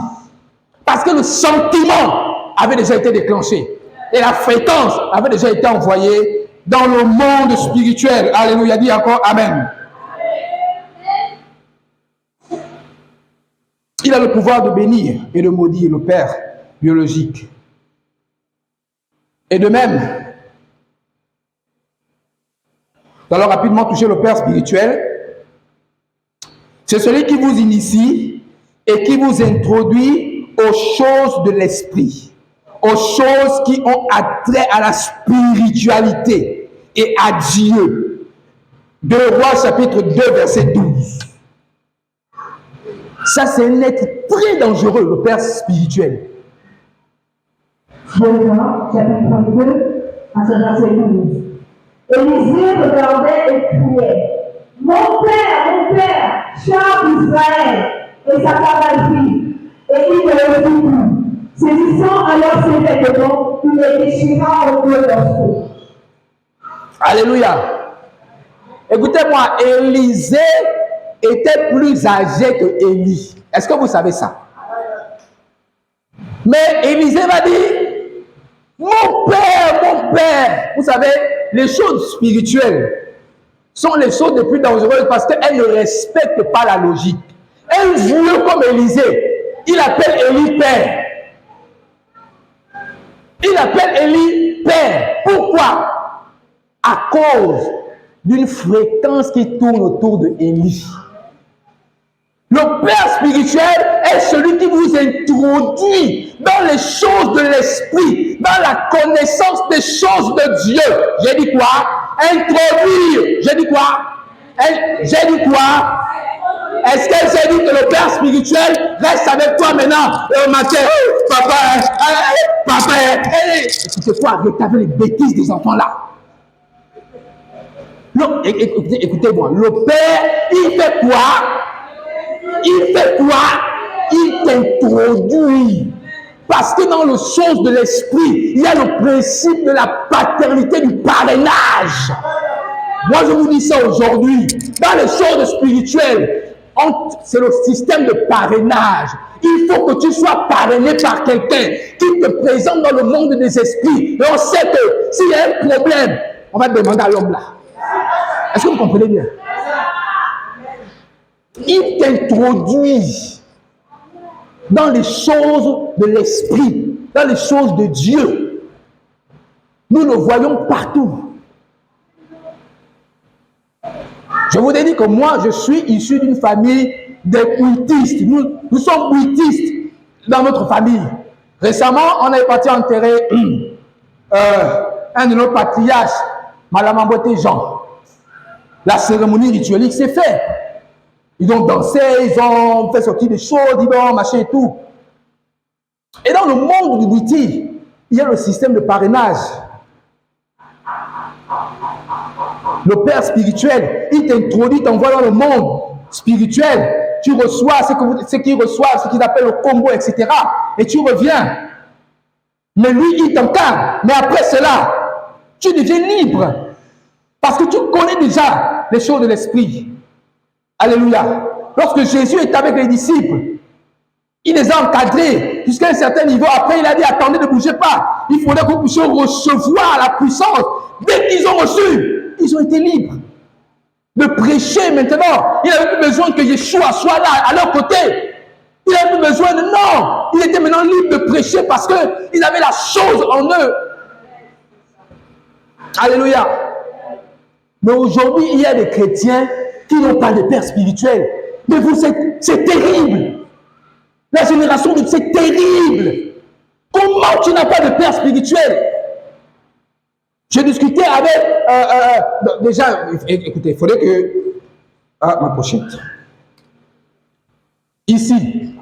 Parce que le sentiment avait déjà été déclenché. Et la fréquence avait déjà été envoyée dans le monde spirituel. Alléluia, dis encore Amen. Il a le pouvoir de bénir et de maudire le père biologique. Et de même, nous allons rapidement toucher le père spirituel. C'est celui qui vous initie et qui vous introduit aux choses de l'esprit, aux choses qui ont attrait à la spiritualité et à Dieu. 2 Rois chapitre 2 verset 12. Ça, c'est un être très dangereux, le père spirituel. Jean, chapitre 32, à ce verset 12. Élisée regardait et criait, mon père, char d'Israël et sa cavalerie, et il ne le fit plus. Saisissant alors ses vêtements, il les déchira en deux morceaux. Alléluia. Écoutez-moi, Élisée était plus âgé que Élie. Est-ce que vous savez ça? Mais Élisée va dire, mon père, vous savez, les choses spirituelles sont les choses les plus dangereuses parce qu'elles ne respectent pas la logique. Un vieux comme Élisée, il appelle Élie père. Il appelle Élie père. Pourquoi? À cause d'une fréquence qui tourne autour de Élie. Le père spirituel est celui qui vous introduit dans les choses de l'esprit, dans la connaissance des choses de Dieu. J'ai dit quoi? Introduire. J'ai dit quoi? J'ai dit quoi? Est-ce que j'ai dit que le père spirituel reste avec toi maintenant le matin? Papa, écoutez-moi, regardez les bêtises des enfants là. Écoutez-moi, le père, il fait quoi? Il t'introduit. Parce que dans les choses de l'esprit, il y a le principe de la paternité, du parrainage. Moi, je vous dis ça aujourd'hui. Dans les choses spirituelles, c'est le système de parrainage. Il faut que tu sois parrainé par quelqu'un qui te présente dans le monde des esprits. Et on sait que s'il y a un problème, on va demander à l'homme là. Est-ce que vous comprenez bien? Il t'introduit dans les choses de l'esprit, dans les choses de Dieu. Nous le voyons partout. Je vous ai dit que moi, je suis issu d'une famille des cultistes. Nous sommes cultistes dans notre famille. Récemment, on est parti enterrer un de nos patriarches, Madame Amboté Jean. La cérémonie rituelle s'est faite. Ils ont dansé, ils ont fait sortir des choses, ils ont machin et tout. Et dans le monde du Bouti, il y a le système de parrainage. Le père spirituel, il t'introduit, t'envoie dans le monde spirituel. Tu reçois ce qu'ils reçoivent, ce qu'ils appellent le combo, etc. Et tu reviens. Mais lui, il t'encadre. Mais après cela, tu deviens libre. Parce que tu connais déjà les choses de l'esprit. Alléluia. Lorsque Jésus est avec les disciples, il les a encadrés jusqu'à un certain niveau. Après, il a dit, attendez, ne bougez pas. Il faudrait que vous puissiez recevoir la puissance. Dès qu'ils ont reçu, ils ont été libres de prêcher maintenant. Il n'avait plus besoin que Yeshua soit là, à leur côté. Il n'avait plus besoin de... Non, il était maintenant libre de prêcher parce qu'ils avaient la chose en eux. Alléluia. Mais aujourd'hui, il y a des chrétiens qui n'ont pas de père spirituel. Mais vous, c'est terrible. La génération, c'est terrible. Comment tu n'as pas de père spirituel? J'ai discuté avec... déjà, écoutez, il faudrait que... Ah, ma pochette. Ici,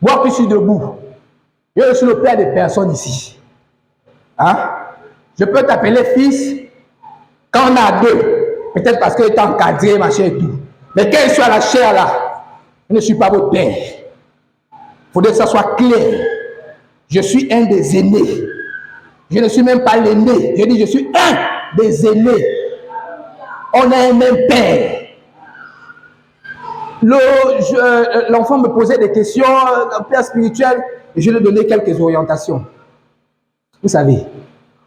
moi qui suis debout, je suis le père des personnes ici. Hein? Je peux t'appeler fils quand on a deux. Peut-être parce qu'il est encadré, machin et tout. Mais quand il soit à la chair là, je ne suis pas votre père. Il faudrait que ça soit clair. Je suis un des aînés. Je ne suis même pas l'aîné. Je dis je suis un des aînés. On a un même père. L'enfant me posait des questions, le père spirituel, et je lui donnais quelques orientations. Vous savez,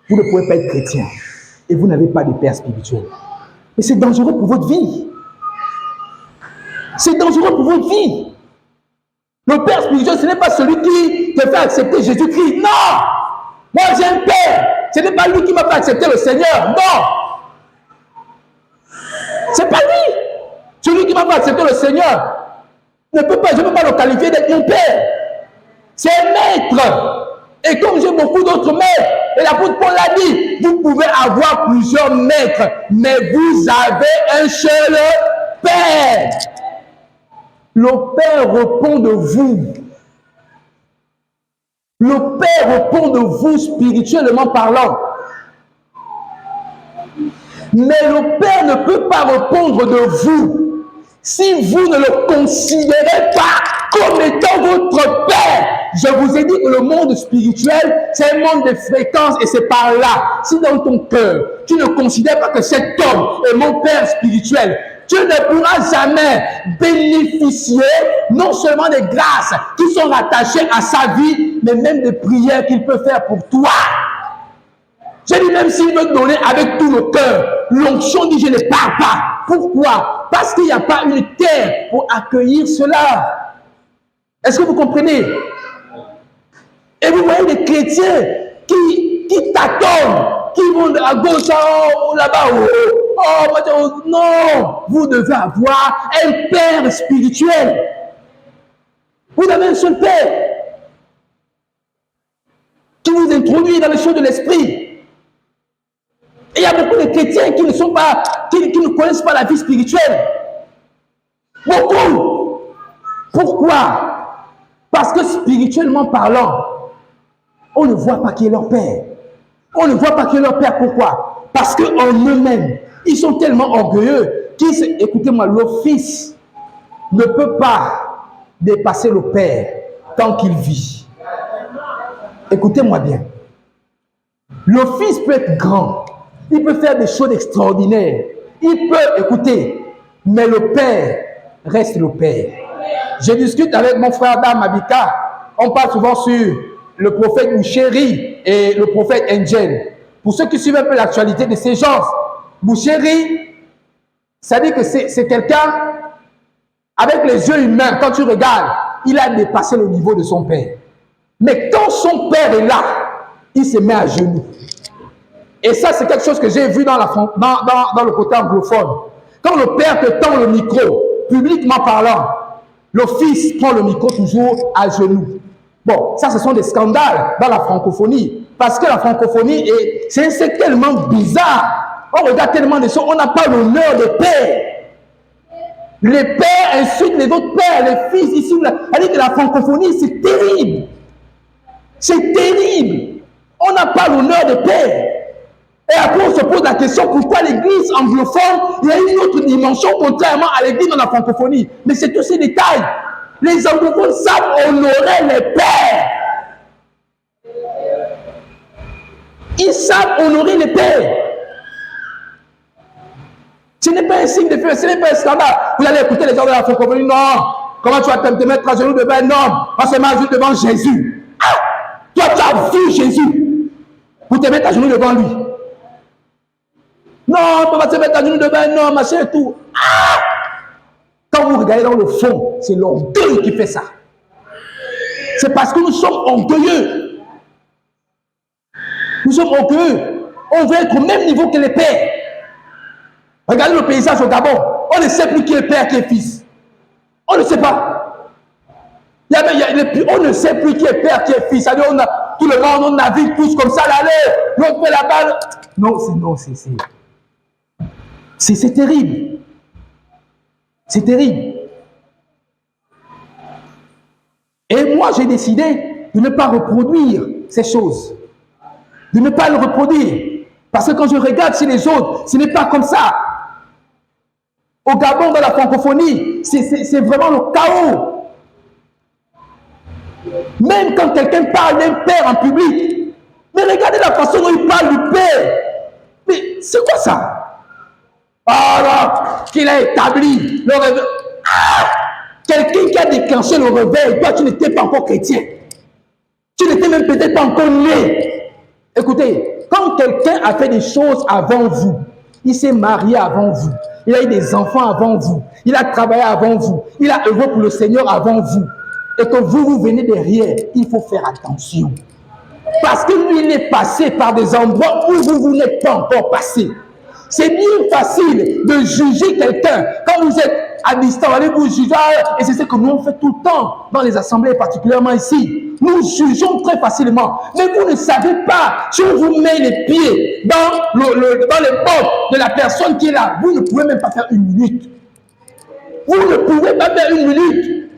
vous ne pouvez pas être chrétien et vous n'avez pas de père spirituel. Et c'est dangereux pour votre vie. C'est dangereux pour votre vie. Le père spirituel, ce n'est pas celui qui te fait accepter Jésus-Christ. Non! Moi, j'ai un père. Ce n'est pas lui qui m'a fait accepter le Seigneur. Non! C'est pas lui. Celui qui m'a fait accepter le Seigneur je ne peux pas le qualifier d'être mon père. C'est un maître. Et comme j'ai beaucoup d'autres maîtres, et l'apôtre Paul l'a dit, vous pouvez avoir plusieurs maîtres, mais vous avez un seul Père. Le Père répond de vous. Le Père répond de vous spirituellement parlant. Mais le Père ne peut pas répondre de vous si vous ne le considérez pas comme étant votre Père. Je vous ai dit que le monde spirituel, c'est un monde de fréquences et c'est par là. Si dans ton cœur, tu ne considères pas que cet homme est mon Père spirituel, tu ne pourras jamais bénéficier non seulement des grâces qui sont rattachées à sa vie, mais même des prières qu'il peut faire pour toi. J'ai dit, même s'il veut te donner avec tout le cœur, l'onction dit, je ne parle pas. Pourquoi? Parce qu'il n'y a pas une terre pour accueillir cela. Est-ce que vous comprenez? Et vous voyez des chrétiens qui tâtonnent, qui vont à gauche, là-bas, non, vous devez avoir un Père spirituel. Vous avez un seul Père qui vous introduit dans les choses de l'esprit. Et il y a beaucoup de chrétiens qui ne sont pas, qui ne connaissent pas la vie spirituelle. Beaucoup. Pourquoi? Parce que spirituellement parlant, on ne voit pas qui est leur Père. On ne voit pas qui est leur Père. Pourquoi? Parce qu'en eux-mêmes, ils sont tellement orgueilleux qu'ils, écoutez-moi, le Fils ne peut pas dépasser le Père tant qu'il vit. Écoutez-moi bien. Le Fils peut être grand. Il peut faire des choses extraordinaires. Il peut, écoutez, mais le Père reste le Père. Je discute avec mon frère Adam Abika. On parle souvent sur le prophète Bouchéri et le prophète Angel. Pour ceux qui suivent un peu l'actualité de ces gens, Bouchéri, ça dit que c'est quelqu'un avec les yeux humains. Quand tu regardes, il a dépassé le niveau de son père. Mais quand son père est là, il se met à genoux. Et ça, c'est quelque chose que j'ai vu dans le côté anglophone. Quand le père te tend le micro, publiquement parlant, le fils prend le micro toujours à genoux. Bon, ça, ce sont des scandales dans la francophonie. Parce que la francophonie, c'est tellement bizarre. On regarde tellement de choses, on n'a pas l'honneur de père. Les pères insultent les autres pères, les fils ici. Elle dit que la francophonie, c'est terrible. C'est terrible. On n'a pas l'honneur de père. Et après, on se pose la question, pourquoi l'église anglophone, il y a une autre dimension contrairement à l'église dans la francophonie. Mais c'est tous ces détails. Les anglophones savent honorer les pères. Ils savent honorer les pères. Ce n'est pas un signe de feu, ce n'est pas un scandale. Vous allez écouter les gens de la francophonie, non. Comment tu vas te mettre à genoux devant un homme? On se met à genoux devant Jésus. Ah! Toi, tu as vu Jésus pour te mettre à genoux devant lui. Non, on va se mettre à genoux devant un homme, machin et tout. Ah! Quand vous regardez dans le fond, c'est l'orgueil qui fait ça. C'est parce que nous sommes orgueilleux. Nous sommes orgueilleux. On veut être au même niveau que les pères. Regardez le paysage au Gabon. On ne sait plus qui est père, qui est fils. On ne sait pas. On ne sait plus qui est père, qui est fils. Tout le monde, on navigue tous comme ça, l'autre fait la balle. Non, c'est terrible. C'est terrible. Et moi, j'ai décidé de ne pas reproduire ces choses. De ne pas le reproduire. Parce que quand je regarde chez les autres, ce n'est pas comme ça. Au Gabon, dans la francophonie, c'est vraiment le chaos. Même quand quelqu'un parle d'un père en public, mais regardez la façon dont il parle du père. Mais c'est quoi ça? Alors, qu'il a établi le réveil. Ah! Quelqu'un qui a déclenché le réveil, toi tu n'étais pas encore chrétien. Tu n'étais même peut-être pas encore né. Écoutez, quand quelqu'un a fait des choses avant vous, il s'est marié avant vous, il a eu des enfants avant vous, il a travaillé avant vous, il a œuvré pour le Seigneur avant vous, et que vous venez derrière, il faut faire attention. Parce que lui, il est passé par des endroits où vous n'êtes pas encore passé. C'est bien facile de juger quelqu'un. Quand vous êtes à distance, allez vous juger. Et c'est ce que nous on fait tout le temps dans les assemblées, particulièrement ici. Nous jugeons très facilement. Mais vous ne savez pas, si on vous met les pieds dans les bottes de la personne qui est là, vous ne pouvez même pas faire une minute. Vous ne pouvez pas faire une minute.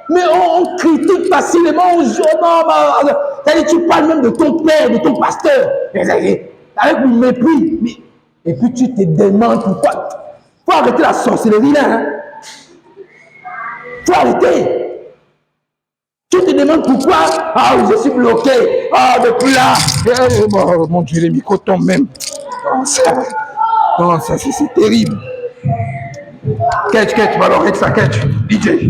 Mais on critique facilement, c'est-à-dire tu parles même de ton père, de ton pasteur, avec le mépris. Et puis tu te demandes pourquoi. Il faut arrêter la sorcellerie là. Hein? Il faut arrêter. Tu te demandes pourquoi. Ah, je suis bloqué. Ah, depuis là. Oh, mon Dieu, les micros tombent même. Oh, ça c'est terrible. Catch, alors avec ça, catch. DJ.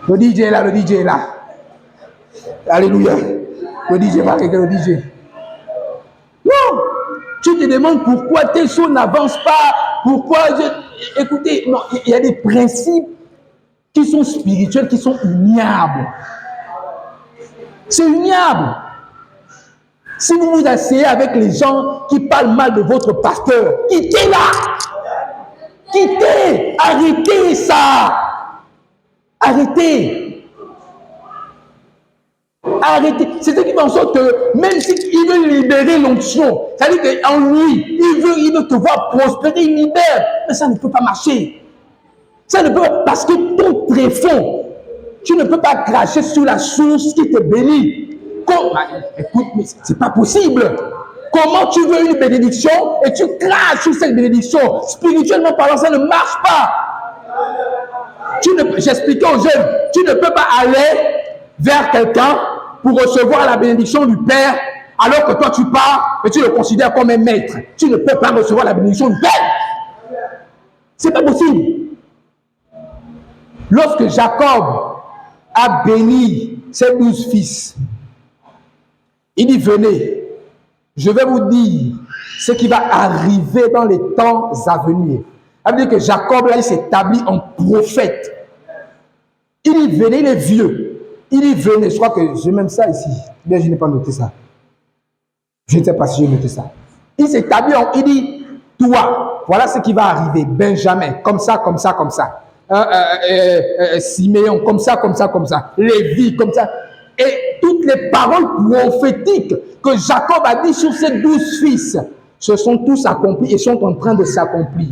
Le DJ est là. Alléluia. Le DJ va régler le DJ. Non. Tu te demandes pourquoi tes choses n'avancent pas. Pourquoi Écoutez, non, il y a des principes qui sont spirituels, qui sont ignables. C'est ignoble. Si vous vous asseyez avec les gens qui parlent mal de votre pasteur, quittez-la. Quittez. Arrêtez ça. Arrêtez. C'est ce qui fait en sorte que même s'il veut libérer l'onction, c'est-à-dire qu'en lui, il veut te voir prospérer, il libère. Mais ça ne peut pas marcher. Ça ne peut pas, parce que ton tréfonds, tu ne peux pas cracher sur la source qui te bénit. Écoute, mais c'est pas possible. Comment tu veux une bénédiction et tu craches sur cette bénédiction? Spirituellement parlant, ça ne marche pas. J'expliquais aux jeunes, tu ne peux pas aller vers quelqu'un pour recevoir la bénédiction du Père, alors que toi tu pars et tu le considères comme un maître. Tu ne peux pas recevoir la bénédiction du Père. C'est pas possible. Lorsque Jacob a béni ses 12 fils, il dit, venez, je vais vous dire ce qui va arriver dans les temps à venir. Ça veut dire que Jacob, là, il s'établit en prophète. Il dit, venez, il est vieux. Il dit, venez, je crois que j'ai même ça ici. Bien, je n'ai pas noté ça. Je ne sais pas si j'ai noté ça. Il s'établit il dit, toi, voilà ce qui va arriver. Benjamin, comme ça, comme ça, comme ça. Siméon, comme ça, comme ça, comme ça. Lévi, comme ça. Et toutes les paroles prophétiques que Jacob a dit sur ses 12 fils se sont tous accomplis et sont en train de s'accomplir.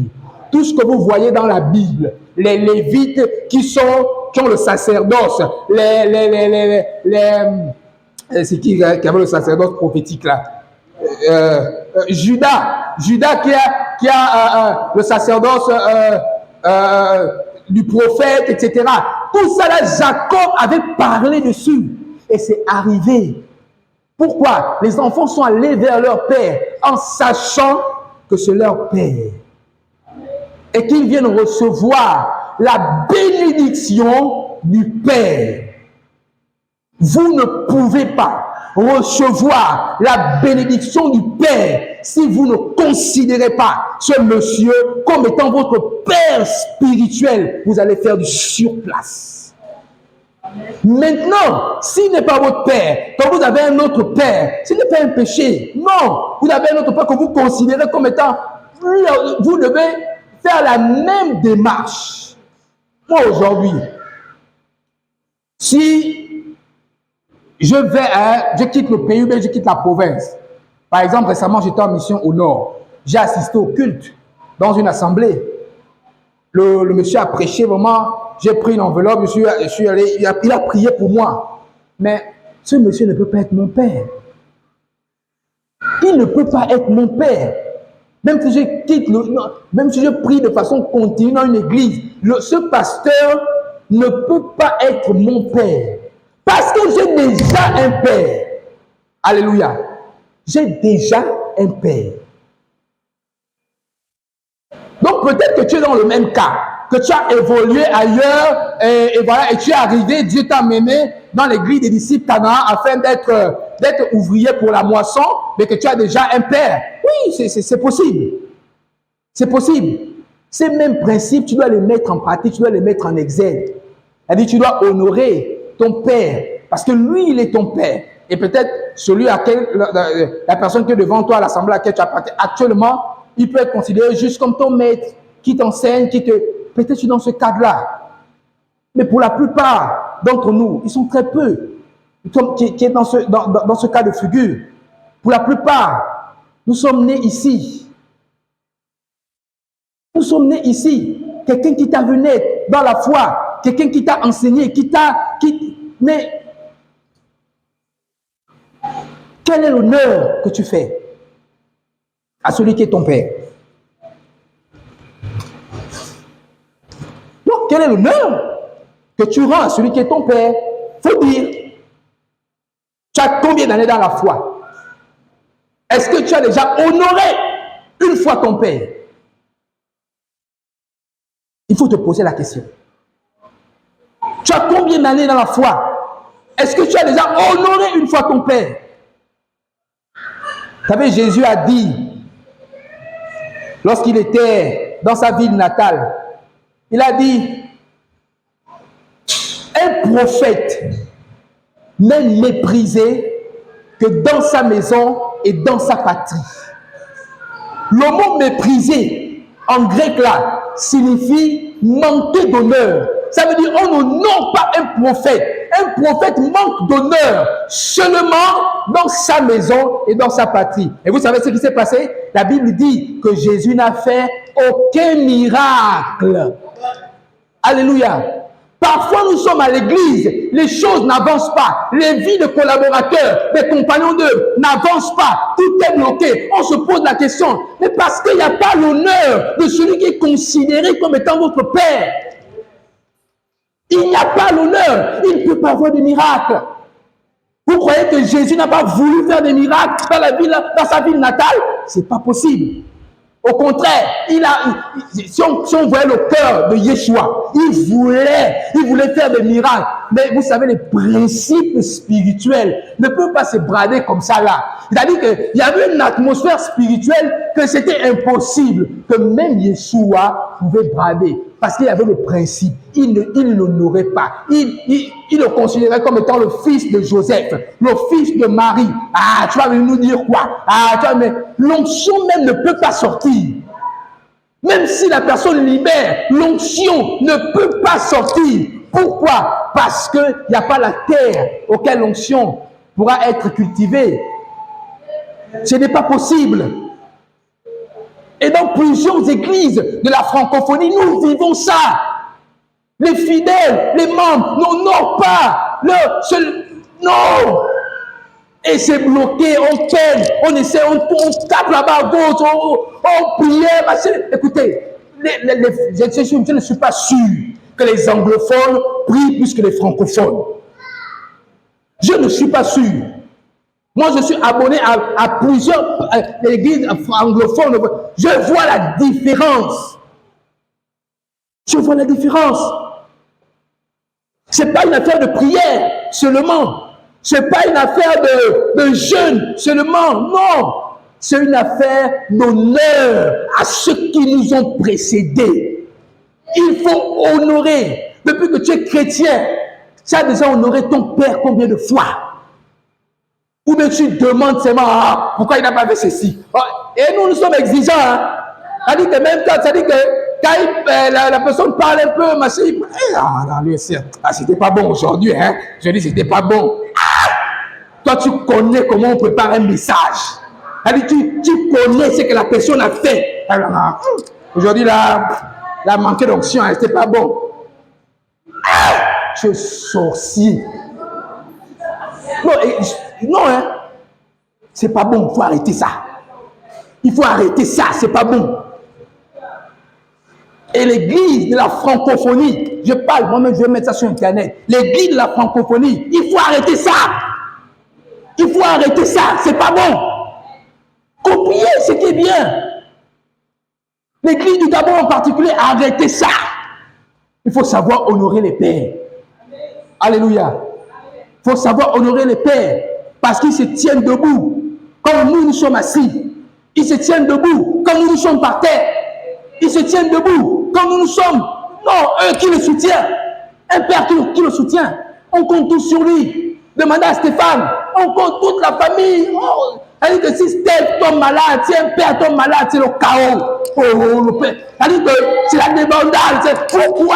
Tout ce que vous voyez dans la Bible, les Lévites qui ont le sacerdoce, c'est qui avait le sacerdoce prophétique là? Judas qui a le sacerdoce du prophète, etc. Tout ça là, Jacob avait parlé dessus. Et c'est arrivé. Pourquoi? Les enfants sont allés vers leur père en sachant que c'est leur père. Et qu'ils viennent recevoir la bénédiction du Père. Vous ne pouvez pas recevoir la bénédiction du Père si vous ne considérez pas ce monsieur comme étant votre Père spirituel. Vous allez faire du surplace. Maintenant, s'il n'est pas votre père, quand vous avez un autre père, ce n'est pas un péché. Non, vous avez un autre père que vous considérez comme étant, vous devez faire la même démarche. Moi, aujourd'hui, si je quitte le pays, mais je quitte la province. Par exemple, récemment, j'étais en mission au nord. J'ai assisté au culte dans une assemblée. Le monsieur a prêché vraiment. J'ai pris une enveloppe, je suis allé, il a prié pour moi. Mais ce monsieur ne peut pas être mon père. Il ne peut pas être mon père. Même si je prie de façon continue dans une église, ce pasteur ne peut pas être mon père. Parce que j'ai déjà un père. Alléluia. J'ai déjà un père. Donc peut-être que tu es dans le même cas. Que tu as évolué ailleurs et voilà, et tu es arrivé, Dieu t'a mené dans l'église des disciples Canaan afin d'être ouvrier pour la moisson, mais que tu as déjà un père. Oui, c'est possible. C'est possible. Ces mêmes principes, tu dois les mettre en pratique, tu dois les mettre en exergue. C'est-à-dire, tu dois honorer ton père, parce que lui, il est ton père. Et peut-être celui à quel la personne qui est devant toi à l'assemblée à laquelle tu appartiens actuellement, il peut être considéré juste comme ton maître, qui t'enseigne, peut-être dans ce cadre-là. Mais pour la plupart d'entre nous, ils sont très peu qui est dans ce cas de figure. Pour la plupart, nous sommes nés ici. Nous sommes nés ici. Quelqu'un qui t'a vu naître dans la foi, quelqu'un qui t'a enseigné, mais quel est l'honneur que tu fais à celui qui est ton père? Donc, quel est l'honneur que tu rends à celui qui est ton père? Faut dire, tu as combien d'années dans la foi? Est-ce que tu as déjà honoré une fois ton père? Il faut te poser la question. Tu as combien d'années dans la foi? Est-ce que tu as déjà honoré une fois ton père? Vous savez, Jésus a dit, lorsqu'il était dans sa ville natale, il a dit, un prophète n'est méprisé que dans sa maison et dans sa patrie. Le mot méprisé, en grec là, signifie manquer d'honneur. Ça veut dire on n'honore pas un prophète. Un prophète manque d'honneur seulement dans sa maison et dans sa patrie. Et vous savez ce qui s'est passé? La Bible dit que Jésus n'a fait aucun miracle. Alléluia. Parfois, nous sommes à l'église, les choses n'avancent pas. Les vies de collaborateurs, des compagnons d'œuvre n'avancent pas. Tout est bloqué. On se pose la question, mais parce qu'il n'y a pas l'honneur de celui qui est considéré comme étant votre père. Il n'y a pas l'honneur. Il ne peut pas avoir de miracles. Vous croyez que Jésus n'a pas voulu faire des miracles dans sa ville natale? Ce n'est pas possible. Au contraire, si on voyait le cœur de Yeshua, il voulait faire des miracles. Mais vous savez, les principes spirituels ne peuvent pas se brader comme ça là. C'est-à-dire qu'il y avait une atmosphère spirituelle que c'était impossible que même Yeshua pouvait brader. Parce qu'il y avait le principe. Il ne l'honorait pas. Il le considérait comme étant le fils de Joseph, le fils de Marie. Ah, tu vas venir nous dire quoi? Ah, mais l'onction même ne peut pas sortir. Même si la personne libère, l'onction ne peut pas sortir. Pourquoi? Parce qu'il n'y a pas la terre auquel l'onction pourra être cultivée. Ce n'est pas possible. Et dans plusieurs églises de la francophonie, nous vivons ça. Les fidèles, les membres n'honorent pas non. Et c'est bloqué, on peine, on essaie, on tape là-bas à gauche, on priait. Écoutez, je ne suis pas sûr que les anglophones prient plus que les francophones. Je ne suis pas sûr. Moi, je suis abonné à plusieurs églises anglophones. Je vois la différence. Je vois la différence. Ce n'est pas une affaire de prière seulement. Ce n'est pas une affaire de jeûne seulement. Non. C'est une affaire d'honneur à ceux qui nous ont précédés. Il faut honorer. Depuis que tu es chrétien, tu as déjà honoré ton père combien de fois? Ou bien tu demandes seulement, pourquoi il n'a pas fait ceci? Et nous sommes exigeants. Ça dit que même quand, ça dit que quand la personne parle un peu, c'était pas bon aujourd'hui. Hein? Je dis, c'était pas bon. Toi, tu connais comment on prépare un message. Ça dit, tu connais ce que la personne a fait. Aujourd'hui, là, la manqué d'onction, c'était pas bon. Tu es sorcier. Non, hein. C'est pas bon, il faut arrêter ça. Il faut arrêter ça, c'est pas bon. Et l'église de la francophonie, je parle, moi-même je vais mettre ça sur internet. L'église de la francophonie, il faut arrêter ça. Il faut arrêter ça, c'est pas bon. Copier ce qui est bien. L'église du Gabon en particulier, arrêtez ça. Il faut savoir honorer les pères. Alléluia. Il faut savoir honorer les pères parce qu'ils se tiennent debout. Comme nous sommes assis. Ils se tiennent debout. Comme nous sommes par terre. Ils se tiennent debout. Comme nous sommes. Non, eux qui le soutiennent. Un père qui le soutient. On compte tout sur lui. Demandez à Stéphane. On compte toute la famille. Elle dit que si Steph tombe malade, si un père tombe malade, c'est le chaos. Le père. Elle dit que c'est la débandade. Pourquoi?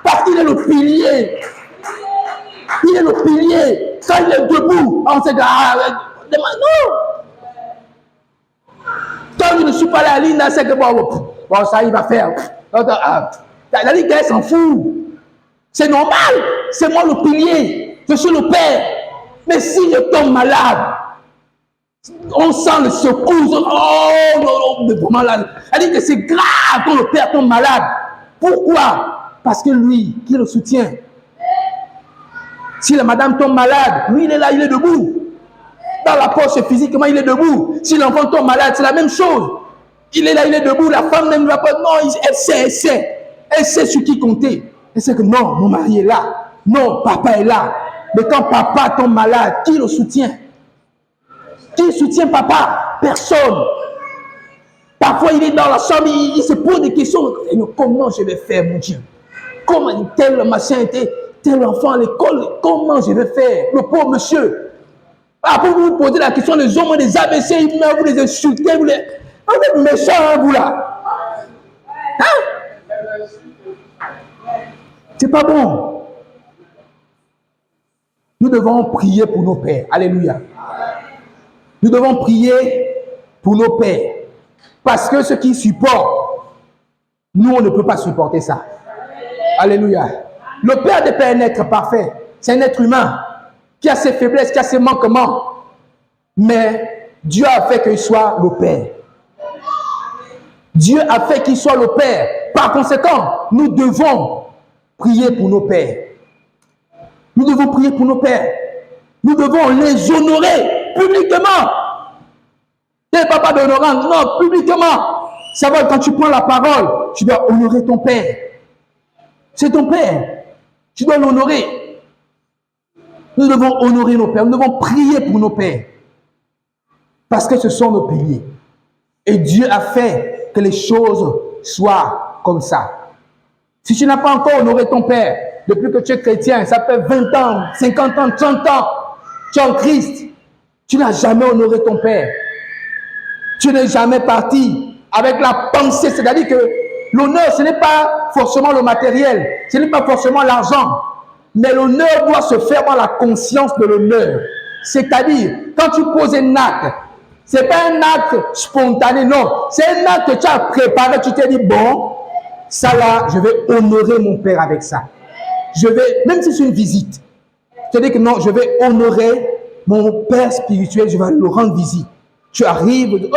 Parce qu'il est le pilier. Il est le pilier. Quand il est debout, on sait que... non. Quand je ne suis pas là, Linda, c'est que bon, ça, il va faire. La Ligue, elle s'en fout. C'est normal. C'est moi le pilier. Je suis le père. Mais si je tombe malade, on sent le secours. Oh, non, mais vraiment là. Elle dit que c'est grave quand le père tombe malade. Pourquoi? Parce que lui, qui le soutient. Si la madame tombe malade, lui, il est là, il est debout. Dans la poche, physiquement, il est debout. Si l'enfant tombe malade, c'est la même chose. Il est là, il est debout. La femme même ne va pas. Non, elle sait. Elle sait sur qui compter. Elle sait que non, mon mari est là. Non, papa est là. Mais quand papa tombe malade, qui le soutient? Qui soutient papa? Personne. Parfois, il est dans la chambre, il se pose des questions. Comment je vais faire, mon Dieu? Comment tel machin était, tel enfant à l'école, comment je vais faire? Le pauvre monsieur. Après, vous vous posez la question, les hommes, des ABC, vous les insultez, vous êtes méchants, hein, vous là. Hein? C'est pas bon. Nous devons prier pour nos pères. Alléluia. Nous devons prier pour nos pères. Parce que ceux qui supportent, nous, on ne peut pas supporter ça. Alléluia. Le père des pères est un être parfait. C'est un être humain qui a ses faiblesses, qui a ses manquements. Mais Dieu a fait qu'il soit le père. Dieu a fait qu'il soit le père. Par conséquent, nous devons prier pour nos pères. Nous devons prier pour nos pères. Nous devons les honorer publiquement. Tu n'es pas d'honorant, non, publiquement. Ça va, quand tu prends la parole, tu dois honorer ton père. C'est ton père. Tu dois l'honorer. Nous devons honorer nos pères. Nous devons prier pour nos pères. Parce que ce sont nos piliers. Et Dieu a fait que les choses soient comme ça. Si tu n'as pas encore honoré ton père, depuis que tu es chrétien, ça fait 20 ans, 50 ans, 30 ans, tu es en Christ, tu n'as jamais honoré ton père. Tu n'es jamais parti avec la pensée, c'est-à-dire que l'honneur, ce n'est pas forcément le matériel, ce n'est pas forcément l'argent, mais l'honneur doit se faire dans la conscience de l'honneur. C'est-à-dire, quand tu poses un acte, ce n'est pas un acte spontané, non, c'est un acte que tu as préparé, tu t'es dit, bon, ça là, je vais honorer mon père avec ça. Je vais, même si c'est une visite, tu te dis que non, je vais honorer mon père spirituel, je vais lui rendre visite. Tu arrives,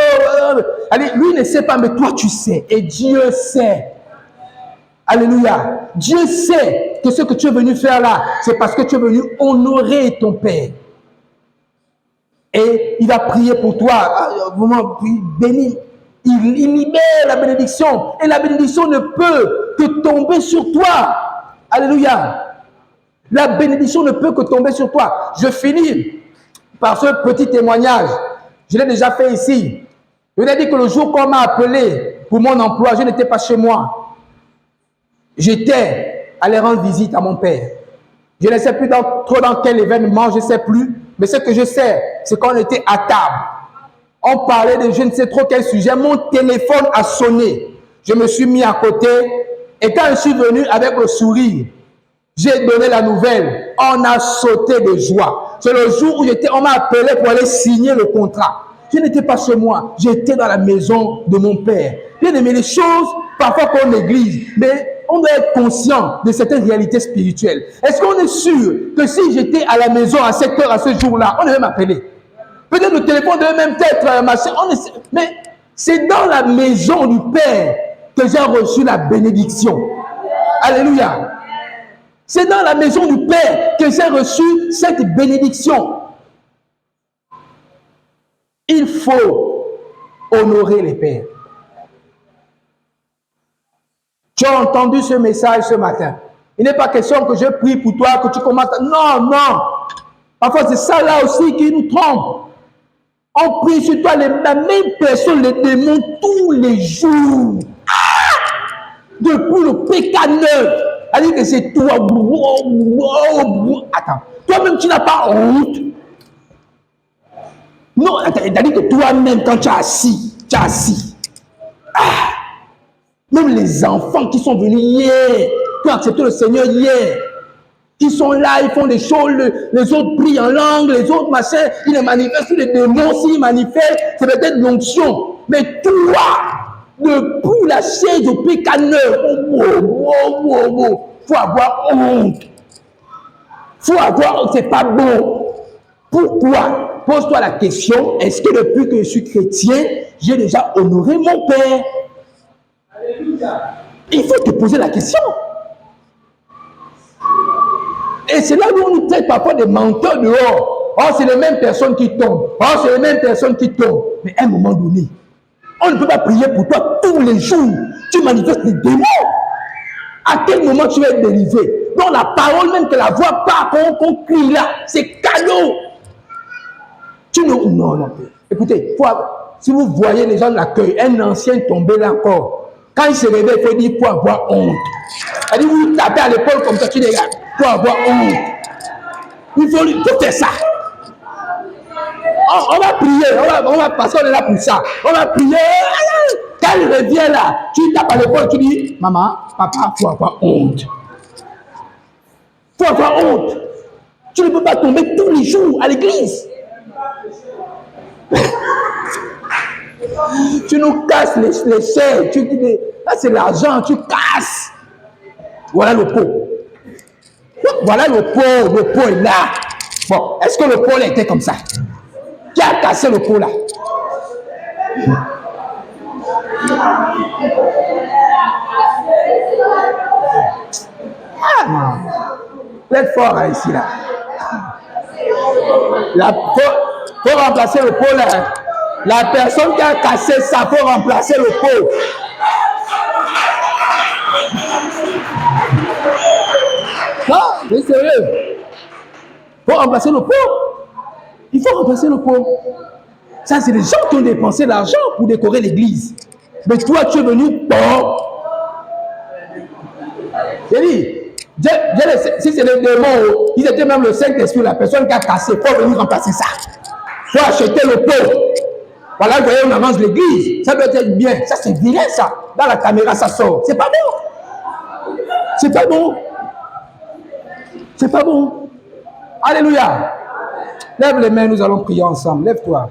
allez, lui ne sait pas, mais toi tu sais, et Dieu sait. Alléluia. Dieu sait que ce que tu es venu faire là, c'est parce que tu es venu honorer ton père. Et il va prier pour toi, vraiment, béni. Il libère la bénédiction, et la bénédiction ne peut que tomber sur toi. Alléluia. La bénédiction ne peut que tomber sur toi. Je finis par ce petit témoignage. Je l'ai déjà fait ici. Je vous ai dit que le jour qu'on m'a appelé pour mon emploi, je n'étais pas chez moi. J'étais allé rendre visite à mon père. Je ne sais plus trop dans quel événement, je ne sais plus. Mais ce que je sais, c'est qu'on était à table. On parlait de je ne sais trop quel sujet. Mon téléphone a sonné. Je me suis mis à côté. Et quand je suis venu avec le sourire, j'ai donné la nouvelle. On a sauté de joie. C'est le jour où on m'a appelé pour aller signer le contrat. Je n'étais pas chez moi. J'étais dans la maison de mon père. Bien aimé, les choses, parfois qu'on néglige, mais on doit être conscient de certaines réalités spirituelles. Est-ce qu'on est sûr que si j'étais à la maison à cette heure, à ce jour-là, on devait m'appeler? Peut-être le téléphone devait même être machin. Mais c'est dans la maison du Père que j'ai reçu la bénédiction. Alléluia. C'est dans la maison du Père que j'ai reçu cette bénédiction. Il faut honorer les pères. Tu as entendu ce message ce matin. Il n'est pas question que je prie pour toi, que tu commences. Non, non. Parfois, c'est ça là aussi qui nous trompe. On prie sur toi, la même personne, les démons, tous les jours. Ah! Depuis le PK9. C'est-à-dire que c'est toi. Attends. Toi-même, tu n'as pas honte. Non, c'est-à-dire que toi-même, quand tu es assis, tu es assis. Ah! Même les enfants qui sont venus hier, qui ont accepté le Seigneur hier. Ils sont là, ils font des choses, les autres prient en langue, les autres machins, ils manifestent sur les démons, s'ils manifestent, c'est peut-être l'onction. Mais toi, depuis la chaise au pécaneur, faut avoir honte. Faut avoir honte, c'est pas bon. Pourquoi? Pose-toi la question, est-ce que depuis que je suis chrétien, j'ai déjà honoré mon Père? Il faut te poser la question. Et c'est là où on nous traite parfois des menteurs dehors. Oh, c'est les mêmes personnes qui tombent. Oh, c'est les mêmes personnes qui tombent. Mais à un moment donné, on ne peut pas prier pour toi tous les jours. Tu manifestes les démons. À quel moment tu vas être délivré? Donc la parole même que la voix pas qu'on crie là, c'est cadeau. Tu ne... Non. Écoutez, si vous voyez les gens de l'accueil, un ancien tombé là encore, quand il se réveille, il faut dire pour avoir honte. C'est-à-dire, vous tapez à l'épaule comme ça, tu regardes, pour avoir honte. Il faut faire ça. On va prier, on va passer, on est là pour ça. On va prier. Quand il revient là, tu tapes à l'épaule, tu dis, maman, papa, il faut avoir honte. Il faut avoir honte. Tu ne peux pas tomber tous les jours à l'église. Tu nous casses les chairs. Là, c'est l'argent, tu casses. Voilà le pot. Voilà le pot est là. Bon, est-ce que le pot là était comme ça? Qui a cassé le pot là? Ah non. Peut-être fort hein, ici là. Faut remplacer le pot là. La personne qui a cassé ça, faut remplacer le pot. Non, c'est sérieux. Faut remplacer le pot. Il faut remplacer le pot. Ça, c'est les gens qui ont dépensé l'argent pour décorer l'église. Mais toi, tu es venu pour... J'ai dit, si c'est les démons, ils étaient même le Saint-Esprit, la personne qui a cassé, il faut venir remplacer ça. Il faut acheter le pot. Voilà, vous voyez, on avance l'église. Ça doit être bien. Ça, c'est vilain, ça. Dans la caméra, ça sort. C'est pas bon. C'est pas bon. C'est pas bon. Alléluia. Lève les mains, nous allons prier ensemble. Lève-toi.